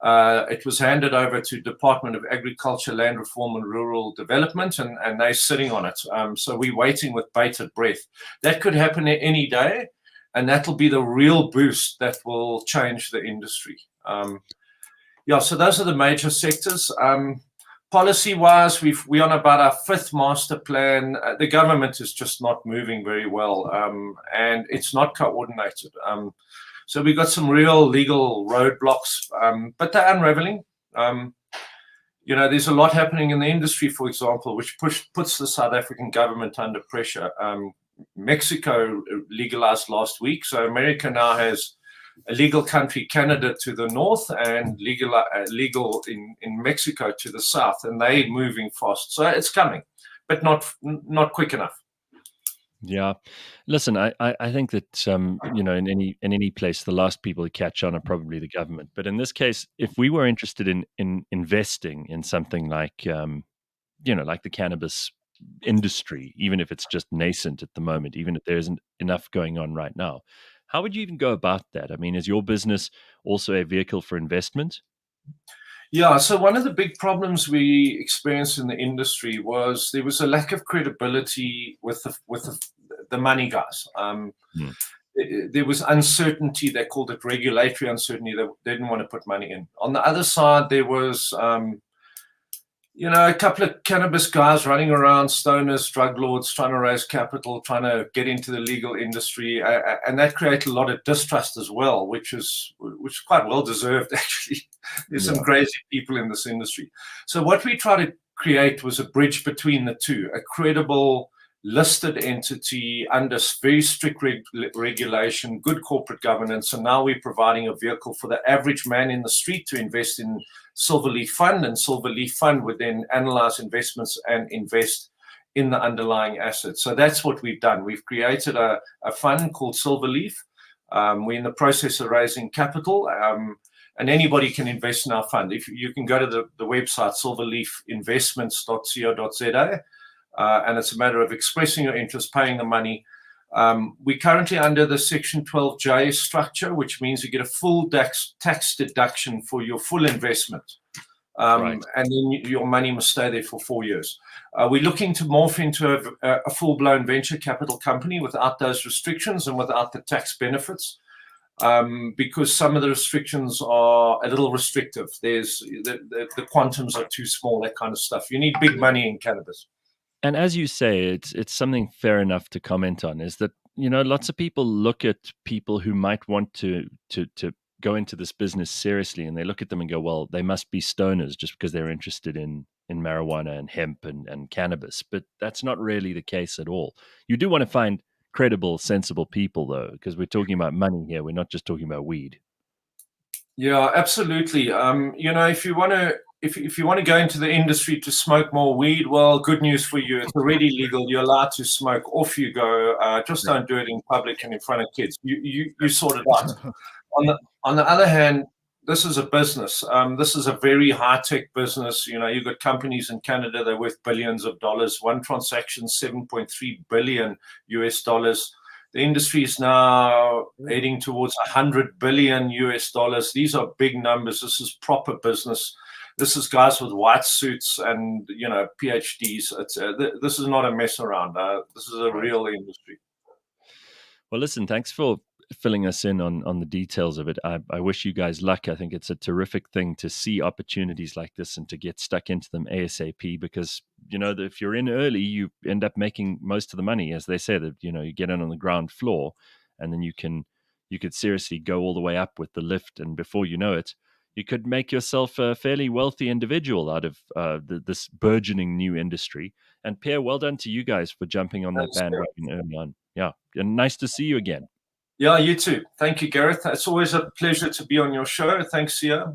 It was handed over to Department of Agriculture, Land Reform and Rural Development, and they're sitting on it. So we're waiting with bated breath. That could happen any day, and that'll be the real boost that will change the industry. So those are the major sectors. Policy-wise, we're on about our 5th master plan. The government is just not moving very well, and it's not coordinated. So we've got some real legal roadblocks, but they're unraveling. There's a lot happening in the industry, for example, which puts the South African government under pressure. Mexico legalized last week, so America now has a legal country, Canada, to the north, and legal in Mexico to the south, and they're moving fast. So it's coming, but not quick enough. Yeah, listen, I think that in any place, the last people to catch on are probably the government. But in this case, if we were interested in investing in something like like the cannabis industry, even if it's just nascent at the moment, even if there isn't enough going on right now, how would you even go about that? I mean, is your business also a vehicle for investment? Yeah, so one of the big problems we experienced in the industry was there was a lack of credibility with the money guys. There was uncertainty. They called it regulatory uncertainty. They didn't want to put money in. On the other side, there was a couple of cannabis guys running around, stoners, drug lords, trying to raise capital, trying to get into the legal industry, and that created a lot of distrust as well, which is quite well deserved, actually. There's some crazy people in this industry. So what we tried to create was a bridge between the two, a credible listed entity under very strict regulation, good corporate governance, and now we're providing a vehicle for the average man in the street to invest in Silverleaf Fund, and Silverleaf Fund would then analyze investments and invest in the underlying assets. So that's what we've done. We've created a fund called Silverleaf. We're in the process of raising capital, and anybody can invest in our fund. If you can go to the website silverleafinvestments.co.za, and it's a matter of expressing your interest, paying the money. We're currently under the Section 12J structure, which means you get a full tax deduction for your full investment. And then your money must stay there for 4 years. We're looking to morph into a full-blown venture capital company without those restrictions and without the tax benefits, because some of the restrictions are a little restrictive. There's the quantums are too small, that kind of stuff. You need big money in cannabis. And as you say, it's something fair enough to comment on, is that, lots of people look at people who might want to go into this business seriously, and they look at them and go, well, they must be stoners just because they're interested in marijuana and hemp and cannabis. But that's not really the case at all. You do want to find credible, sensible people, though, because we're talking about money here. We're not just talking about weed. Yeah, absolutely. If you want to go into the industry to smoke more weed, well, good news for you. It's already legal. You're allowed to smoke. Off you go. Just don't do it in public and in front of kids. You sort it out. On the other hand, this is a business. This is a very high-tech business. You've got companies in Canada that are worth billions of dollars. One transaction, $7.3 billion US. The industry is now heading towards $100 billion US. These are big numbers. This is proper business. This is guys with white suits and PhDs. This is not a mess around. This is a real industry. Well, listen, thanks for filling us in on the details of it. I wish you guys luck. I think it's a terrific thing to see opportunities like this and to get stuck into them ASAP, because, if you're in early, you end up making most of the money, as they say, that, you get in on the ground floor, and then you could seriously go all the way up with the lift. And before you know it, you could make yourself a fairly wealthy individual out of this burgeoning new industry. And Pierre, well done to you guys for jumping on that bandwagon early on. Yeah, and nice to see you again. Yeah, you too. Thank you, Gareth. It's always a pleasure to be on your show. Thanks, Sia.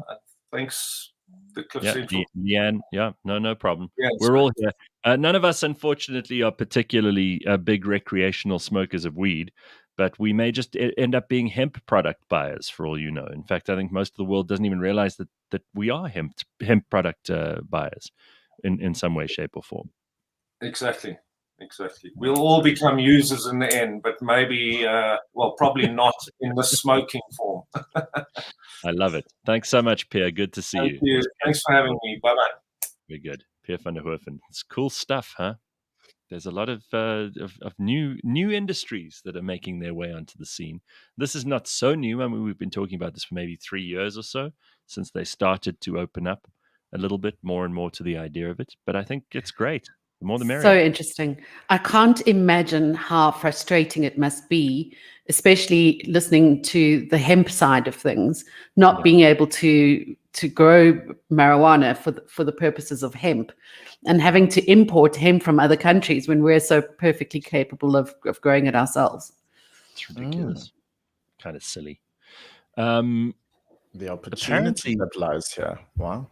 Thanks, the Cliff Central. Leigh-Ann. Yeah, no problem. Yeah, we're all here. None of us, unfortunately, are particularly big recreational smokers of weed, but we may just end up being hemp product buyers, for all you know. In fact, I think most of the world doesn't even realize that we are hemp product buyers in some way, shape, or form. Exactly. We'll all become users in the end, but maybe, probably not in the smoking form. I love it. Thanks so much, Pierre. Good to see Thank you. Thanks for having me. Bye-bye. Very good. Pierre van der Hoven. It's cool stuff, huh? There's a lot of new industries that are making their way onto the scene. This is not so new. I mean, we've been talking about this for maybe 3 years or so, since they started to open up a little bit more and more to the idea of it. But I think it's great. The more the merrier. So interesting. I can't imagine how frustrating it must be, especially listening to the hemp side of things, not being able to grow marijuana for the purposes of hemp, and having to import hemp from other countries when we're so perfectly capable of growing it ourselves. It's ridiculous. Kind of silly. The opportunity that lies here. Wow.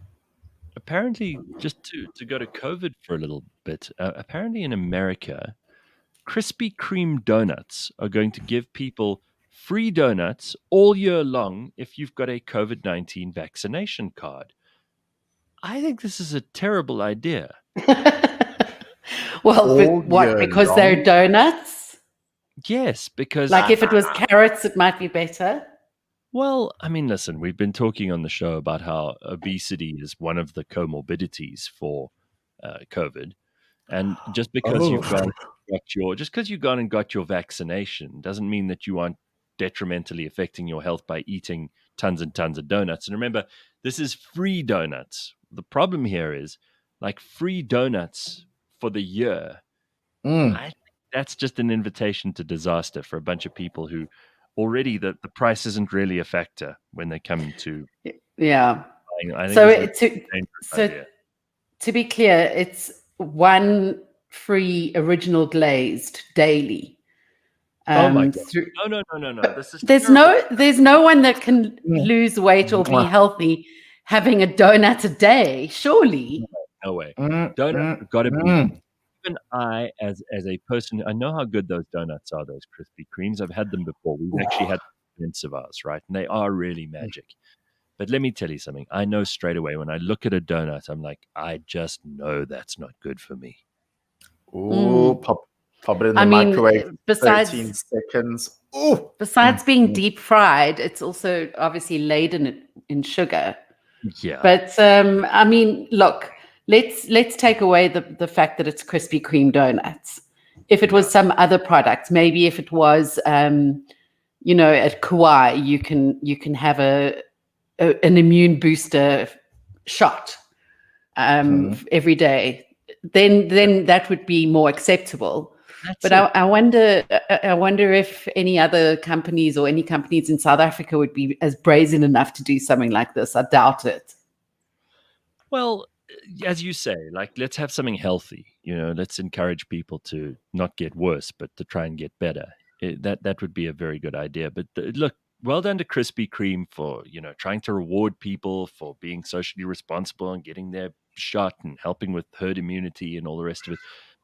Apparently, just to go to COVID for a little bit, apparently in America, Krispy Kreme donuts are going to give people free donuts all year long if you've got a COVID-19 vaccination card. I think this is a terrible idea. Well, what? Because they're donuts? Yes, because... Like if it was carrots, it might be better. Well, I mean, listen, we've been talking on the show about how obesity is one of the comorbidities for COVID. And just because you've gone and got your vaccination doesn't mean that you aren't detrimentally affecting your health by eating tons and tons of donuts. And remember, this is free donuts. The problem here is, like, free donuts for the year. I think that's just an invitation to disaster for a bunch of people who already the price isn't really a factor when they come to buying. I think to be clear, it's one free original glazed daily. Oh my God. No. This is there's no one that can lose weight or be healthy having a donut a day, surely. No way. Donut have got to be. Even I, as a person, I know how good those donuts are, those Krispy Kremes. I've had them before. We've actually had clients of ours, right? And they are really magic. But let me tell you something. I know straight away when I look at a donut, I'm like, I just know that's not good for me. Pop it in the microwave. Besides 13 seconds. Besides being deep fried, it's also obviously laden in sugar. Yeah. But I mean, look. Let's take away the fact that it's Krispy Kreme donuts. If it was some other product, maybe if it was, at Kauai, you can have an immune booster shot every day. Then that would be more acceptable. I wonder if any other companies or any companies in South Africa would be as brazen enough to do something like this. I doubt it. Well, as you say, like, let's have something healthy. Let's encourage people to not get worse, but to try and get better. That would be a very good idea. But look, well done to Krispy Kreme for trying to reward people for being socially responsible and getting their shot and helping with herd immunity and all the rest of it.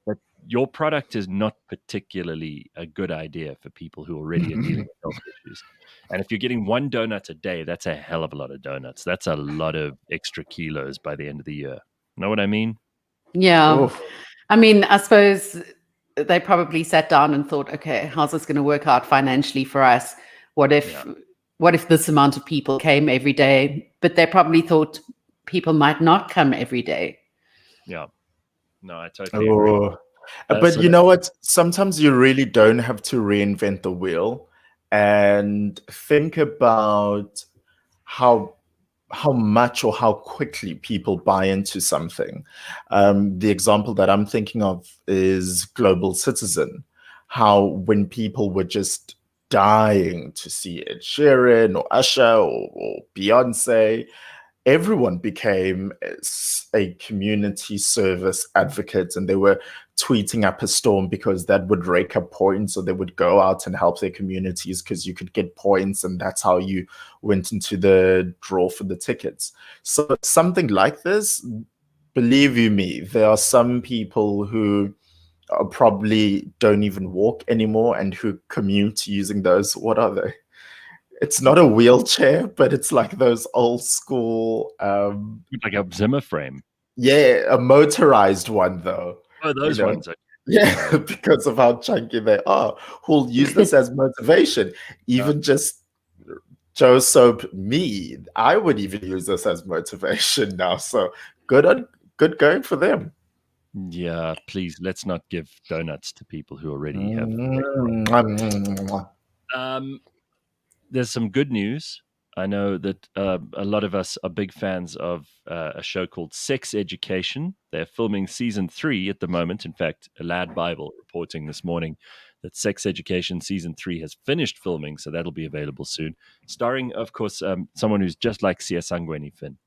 But your product is not particularly a good idea for people who already are dealing with health issues. And if you're getting one donut a day, that's a hell of a lot of donuts. That's a lot of extra kilos by the end of the year. Know what I mean? Yeah. Oof. I mean, I suppose they probably sat down and thought, okay, how's this going to work out financially for us? What if this amount of people came every day? But they probably thought people might not come every day. Yeah. No, I totally agree. But So you know what? Sometimes you really don't have to reinvent the wheel, and think about how much or how quickly people buy into something. The example that I'm thinking of is Global Citizen. How when people were just dying to see Ed Sheeran or Usher or Beyonce, everyone became a community service advocate, and they were tweeting up a storm because that would rake up points, or they would go out and help their communities because you could get points, and that's how you went into the draw for the tickets. So something like this, believe you me, there are some people who probably don't even walk anymore and who commute using those, what are they? It's not a wheelchair, but it's like those old school, like a Zimmer frame. yeah, a motorized one though. Oh, those ones. Are- Yeah, because of how chunky they are. Who'll use this as motivation. Even just Joe Soap, me, I would even use this as motivation now. So good going for them. Yeah, please let's not give donuts to people who already have. There's some good news. I know that a lot of us are big fans of a show called Sex Education. They're filming season 3 at the moment. In fact, a Lad Bible reporting this morning that Sex Education season 3 has finished filming, so that'll be available soon. Starring, of course, someone who's just like Sia Sangweni, Finn.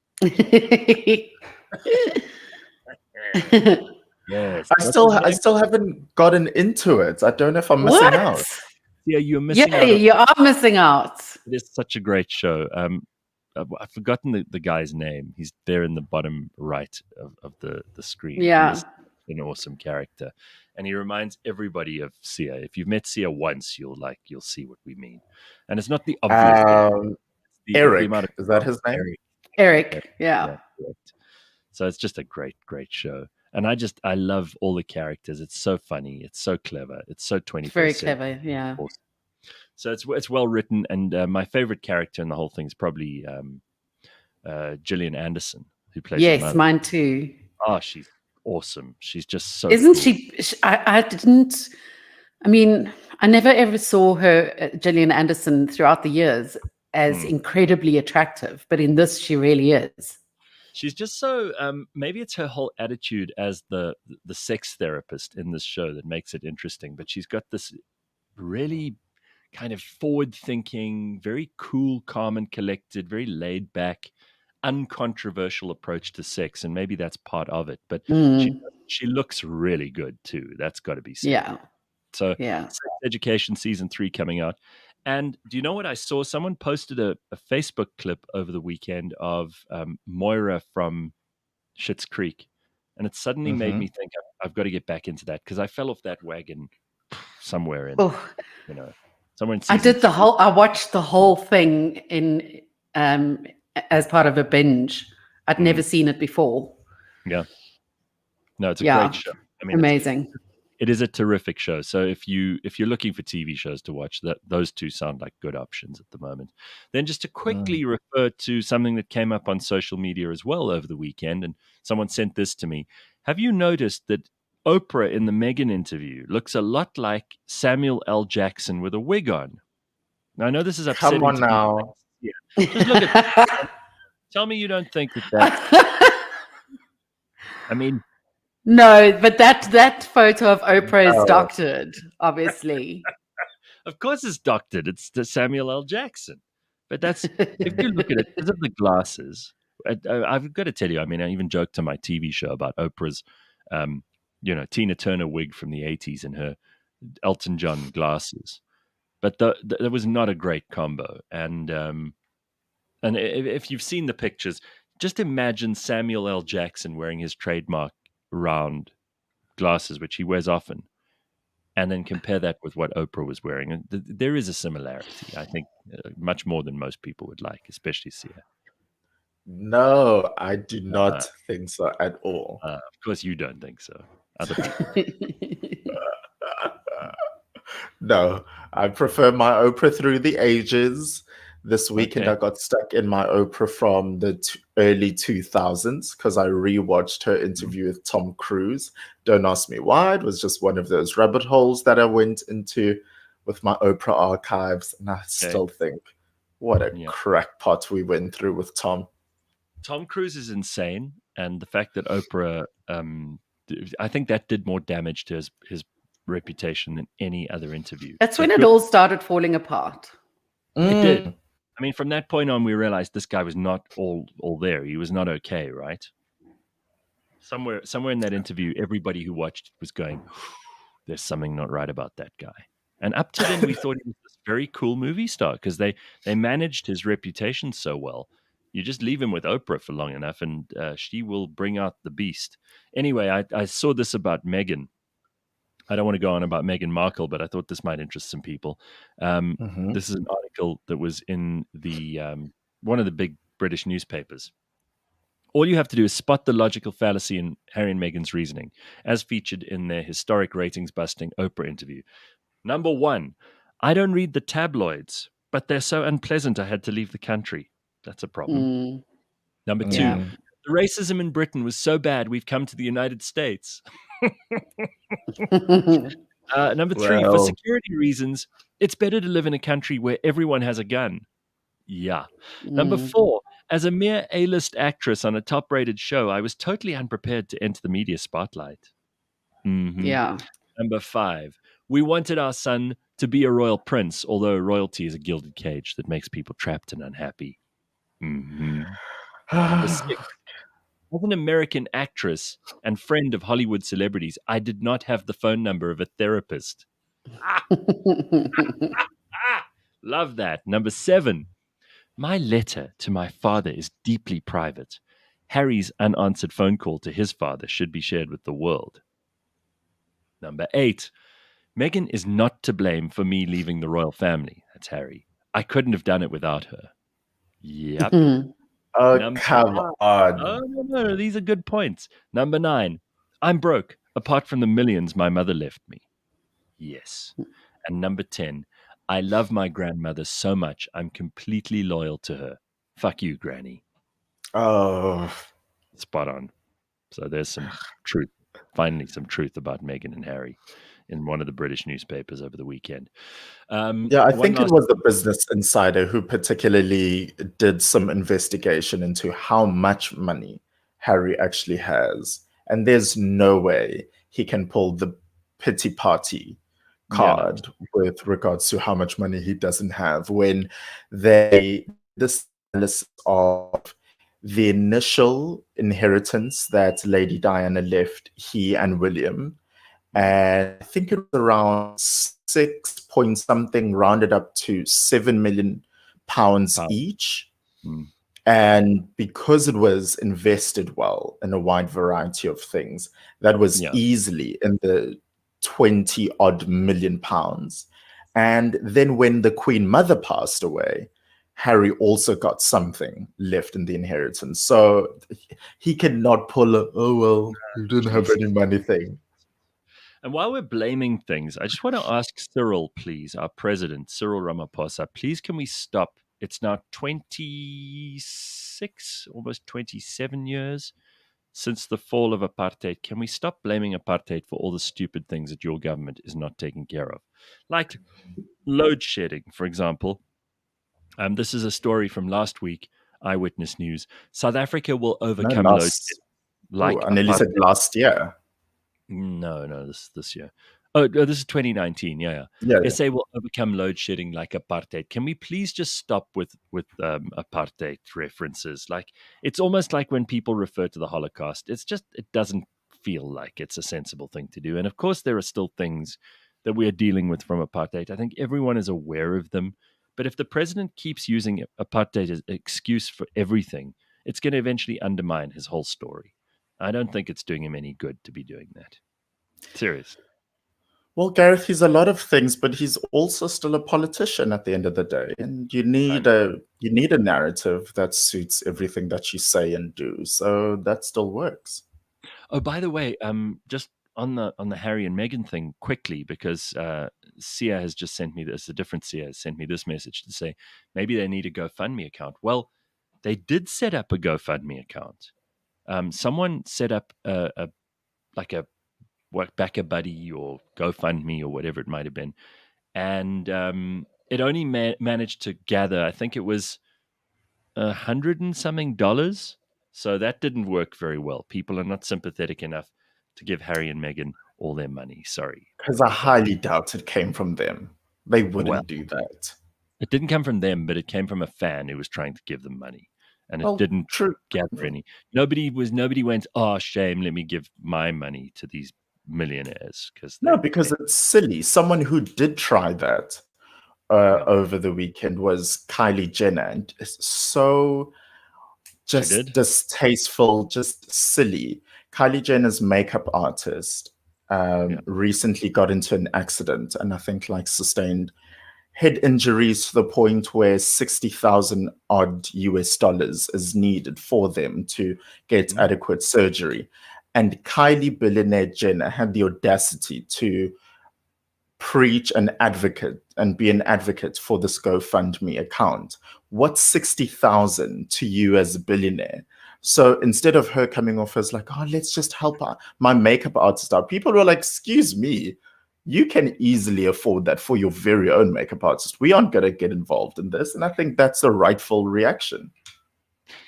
Yes, I still haven't gotten into it. I don't know if I'm missing out. Yeah, you're missing out. Yeah, you are missing out. It is such a great show. I've forgotten the guy's name. He's there in the bottom right of the screen. Yeah. He's an awesome character. And he reminds everybody of Sia. If you've met Sia once, you'll see what we mean. And it's not the obvious thing. Eric, is that his name? Eric, yeah. Correct. So it's just a great, great show. And I love all the characters. It's so funny. It's so clever. It's so 21st Very century. clever, yeah. Awesome. So it's well written, and my favorite character in the whole thing is probably Gillian Anderson, who plays. Yes, mine too. Oh, she's awesome. She's just so. Isn't cool. she? I didn't. I mean, I never ever saw her, Gillian Anderson, throughout the years as incredibly attractive, but in this, she really is. She's just so. Maybe it's her whole attitude as the sex therapist in this show that makes it interesting. But she's got this really kind of forward-thinking, very cool, calm, and collected, very laid-back, uncontroversial approach to sex, and maybe that's part of it. But she looks really good too. That's got to be said. Yeah. So, yeah. Sex Education season 3 coming out. And do you know what I saw? Someone posted a Facebook clip over the weekend of Moira from Schitt's Creek, and it suddenly made me think I've got to get back into that because I fell off that wagon somewhere in, somewhere in season I watched the whole thing in as part of a binge. I'd never seen it before. Yeah. No, it's a great show. I mean, amazing. It is a terrific show. So if you're looking for TV shows to watch, those two sound like good options at the moment. Then just to quickly refer to something that came up on social media as well over the weekend, and someone sent this to me. Have you noticed that Oprah in the Meghan interview looks a lot like Samuel L. Jackson with a wig on? Now, I know this is upsetting. Come on now. Yeah. Just look at that. Tell me you don't think that. I mean. No, but that photo of Oprah is doctored, obviously. Of course it's doctored. It's the Samuel L. Jackson. But that's, if you look at it, because of the glasses, I've got to tell you, I mean, I even joked on my TV show about Oprah's, Tina Turner wig from the 80s and her Elton John glasses. But there was not a great combo. And if you've seen the pictures, just imagine Samuel L. Jackson wearing his trademark round glasses, which he wears often, and then compare that with what Oprah was wearing. And there is a similarity, I think, much more than most people would like, especially Sia. No, I do not think so at all. Of course, you don't think so. Other people. No, I prefer my Oprah through the ages. This weekend, Okay. I got stuck in my Oprah from the early 2000s because I rewatched her interview with Tom Cruise. Don't ask me why. It was just one of those rabbit holes that I went into with my Oprah archives. And I still think, what a crackpot we went through with Tom. Tom Cruise is insane. And the fact that Oprah, I think that did more damage to his reputation than any other interview. That's when it all started falling apart. It did. I mean, from that point on, we realized this guy was not all there. He was not okay, right? Somewhere in that interview, everybody who watched was going, "There's something not right about that guy." And up to then, we thought he was this very cool movie star because they managed his reputation so well. You just leave him with Oprah for long enough, and she will bring out the beast. Anyway, I saw this about Meghan. I don't want to go on about Meghan Markle, but I thought this might interest some people. This is an article that was in the one of the big British newspapers. All you have to do is spot the logical fallacy in Harry and Meghan's reasoning, as featured in their historic ratings-busting Oprah interview. Number 1, I don't read the tabloids, but they're so unpleasant I had to leave the country. That's a problem. Number 2, the racism in Britain was so bad we've come to the United States. Number 3, for security reasons, it's better to live in a country where everyone has a gun. Yeah. Number 4, as a mere A-list actress on a top-rated show, I was totally unprepared to enter the media spotlight. Yeah. Number 5, we wanted our son to be a royal prince, although royalty is a gilded cage that makes people trapped and unhappy. Number 6, as an American actress and friend of Hollywood celebrities, I did not have the phone number of a therapist. Love that. Number 7, my letter to my father is deeply private. Harry's unanswered phone call to his father should be shared with the world. Number 8, Meghan is not to blame for me leaving the royal family. That's Harry. I couldn't have done it without her. Yep. Oh, come on. Oh, no, these are good points. Number 9, I'm broke, apart from the millions my mother left me. Yes. And number 10, I love my grandmother so much, I'm completely loyal to her. Fuck you, Granny. Oh. Spot on. So there's some truth, finally some truth about Meghan and Harry in one of the British newspapers over the weekend. I think it was the Business Insider who particularly did some investigation into how much money Harry actually has. And there's no way he can pull the pity party card with regards to how much money he doesn't have when this list of the initial inheritance that Lady Diana left he and William, and I think it was around 6 point something, rounded up to £7 million each. And because it was invested well in a wide variety of things, that was easily in the 20 odd million pounds. And then when the Queen Mother passed away, Harry also got something left in the inheritance. So he cannot pull a, oh, well, you didn't have any money thing. And while we're blaming things, I just want to ask Cyril, please, our president, Cyril Ramaphosa, please can we stop? It's now 26, almost 27 years since the fall of apartheid. Can we stop blaming apartheid for all the stupid things that your government is not taking care of? Like load shedding, for example. This is a story from last week, Eyewitness News. South Africa will overcome load shedding. I nearly said last year. No, this year. Oh, this is 2019. Yeah. SA will overcome load shedding like apartheid. Can we please just stop with apartheid references? Like, it's almost like when people refer to the Holocaust, it doesn't feel like it's a sensible thing to do. And of course, there are still things that we are dealing with from apartheid. I think everyone is aware of them. But if the president keeps using apartheid as an excuse for everything, it's going to eventually undermine his whole story. I don't think it's doing him any good to be doing that. Seriously. Well, Gareth, he's a lot of things, but he's also still a politician at the end of the day. And you need a narrative that suits everything that you say and do. So that still works. Oh, by the way, just on the Harry and Meghan thing quickly, because Sia has just sent me this. A different Sia has sent me this message to say maybe they need a GoFundMe account. Well, they did set up a GoFundMe account. Someone set up a Back a Buddy or GoFundMe or whatever it might have been, and it only managed to gather, I think it was $100 and something. So that didn't work very well. People are not sympathetic enough to give Harry and Meghan all their money. Sorry. Because I highly doubt it came from them. They wouldn't do that. It didn't come from them, but it came from a fan who was trying to give them money. And it didn't gather any. Nobody went, oh, shame, let me give my money to these millionaires. Because it's silly. Someone who did try that over the weekend was Kylie Jenner. And it's so just distasteful, just silly. Kylie Jenner's makeup artist recently got into an accident and I think sustained head injuries to the point where $60,000 odd US is needed for them to get adequate surgery. And Kylie billionaire Jenner had the audacity to preach and be an advocate for this GoFundMe account. What's 60,000 to you as a billionaire? So instead of her coming off as let's just help my makeup artist out, people were like, excuse me, you can easily afford that for your very own makeup artist. We aren't going to get involved in this. And I think that's a rightful reaction.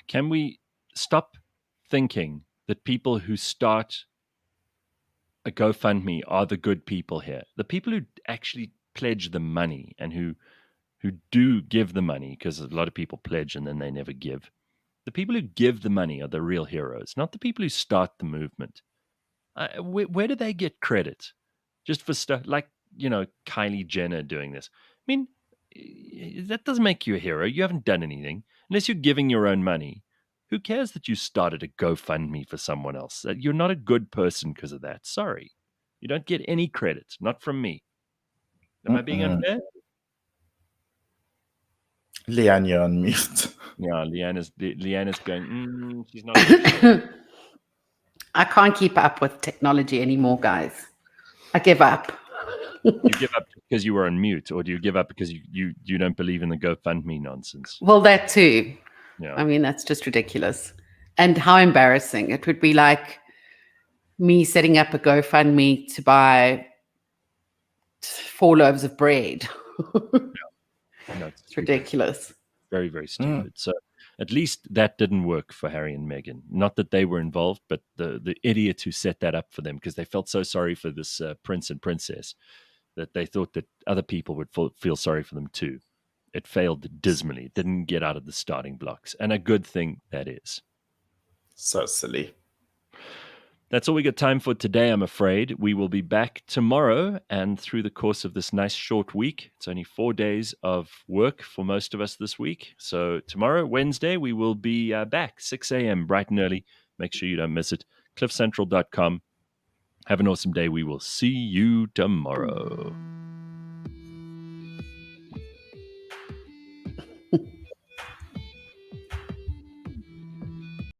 Can we stop thinking that people who start a GoFundMe are the good people here? The people who actually pledge the money and who do give the money, because a lot of people pledge and then they never give. The people who give the money are the real heroes, not the people who start the movement. Where do they get credit? Just for stuff like, Kylie Jenner doing this. I mean, that doesn't make you a hero. You haven't done anything. Unless you're giving your own money. Who cares that you started a GoFundMe for someone else? You're not a good person because of that. Sorry. You don't get any credit. Not from me. Am I being unfair? Leigh-Ann, you're on mute. Yeah, Leigh-Ann is going, she's not. I can't keep up with technology anymore, guys. I give up. You give up because you were on mute, or do you give up because you don't believe in the GoFundMe nonsense? Well, that too. Yeah. I mean, that's just ridiculous. And how embarrassing. It would be like me setting up a GoFundMe to buy 4 loaves of bread. No, it's ridiculous. Very, very stupid. So at least that didn't work for Harry and Meghan. Not that they were involved, but the idiot who set that up for them, because they felt so sorry for this prince and princess that they thought that other people would feel sorry for them too. It failed dismally. It didn't get out of the starting blocks. And a good thing that is. So silly. That's all we got time for today, I'm afraid. We will be back tomorrow and through the course of this nice short week. It's only 4 days of work for most of us this week. So tomorrow, Wednesday, we will be back 6 a.m. bright and early. Make sure you don't miss it. cliffcentral.com. Have an awesome day. We will see you tomorrow.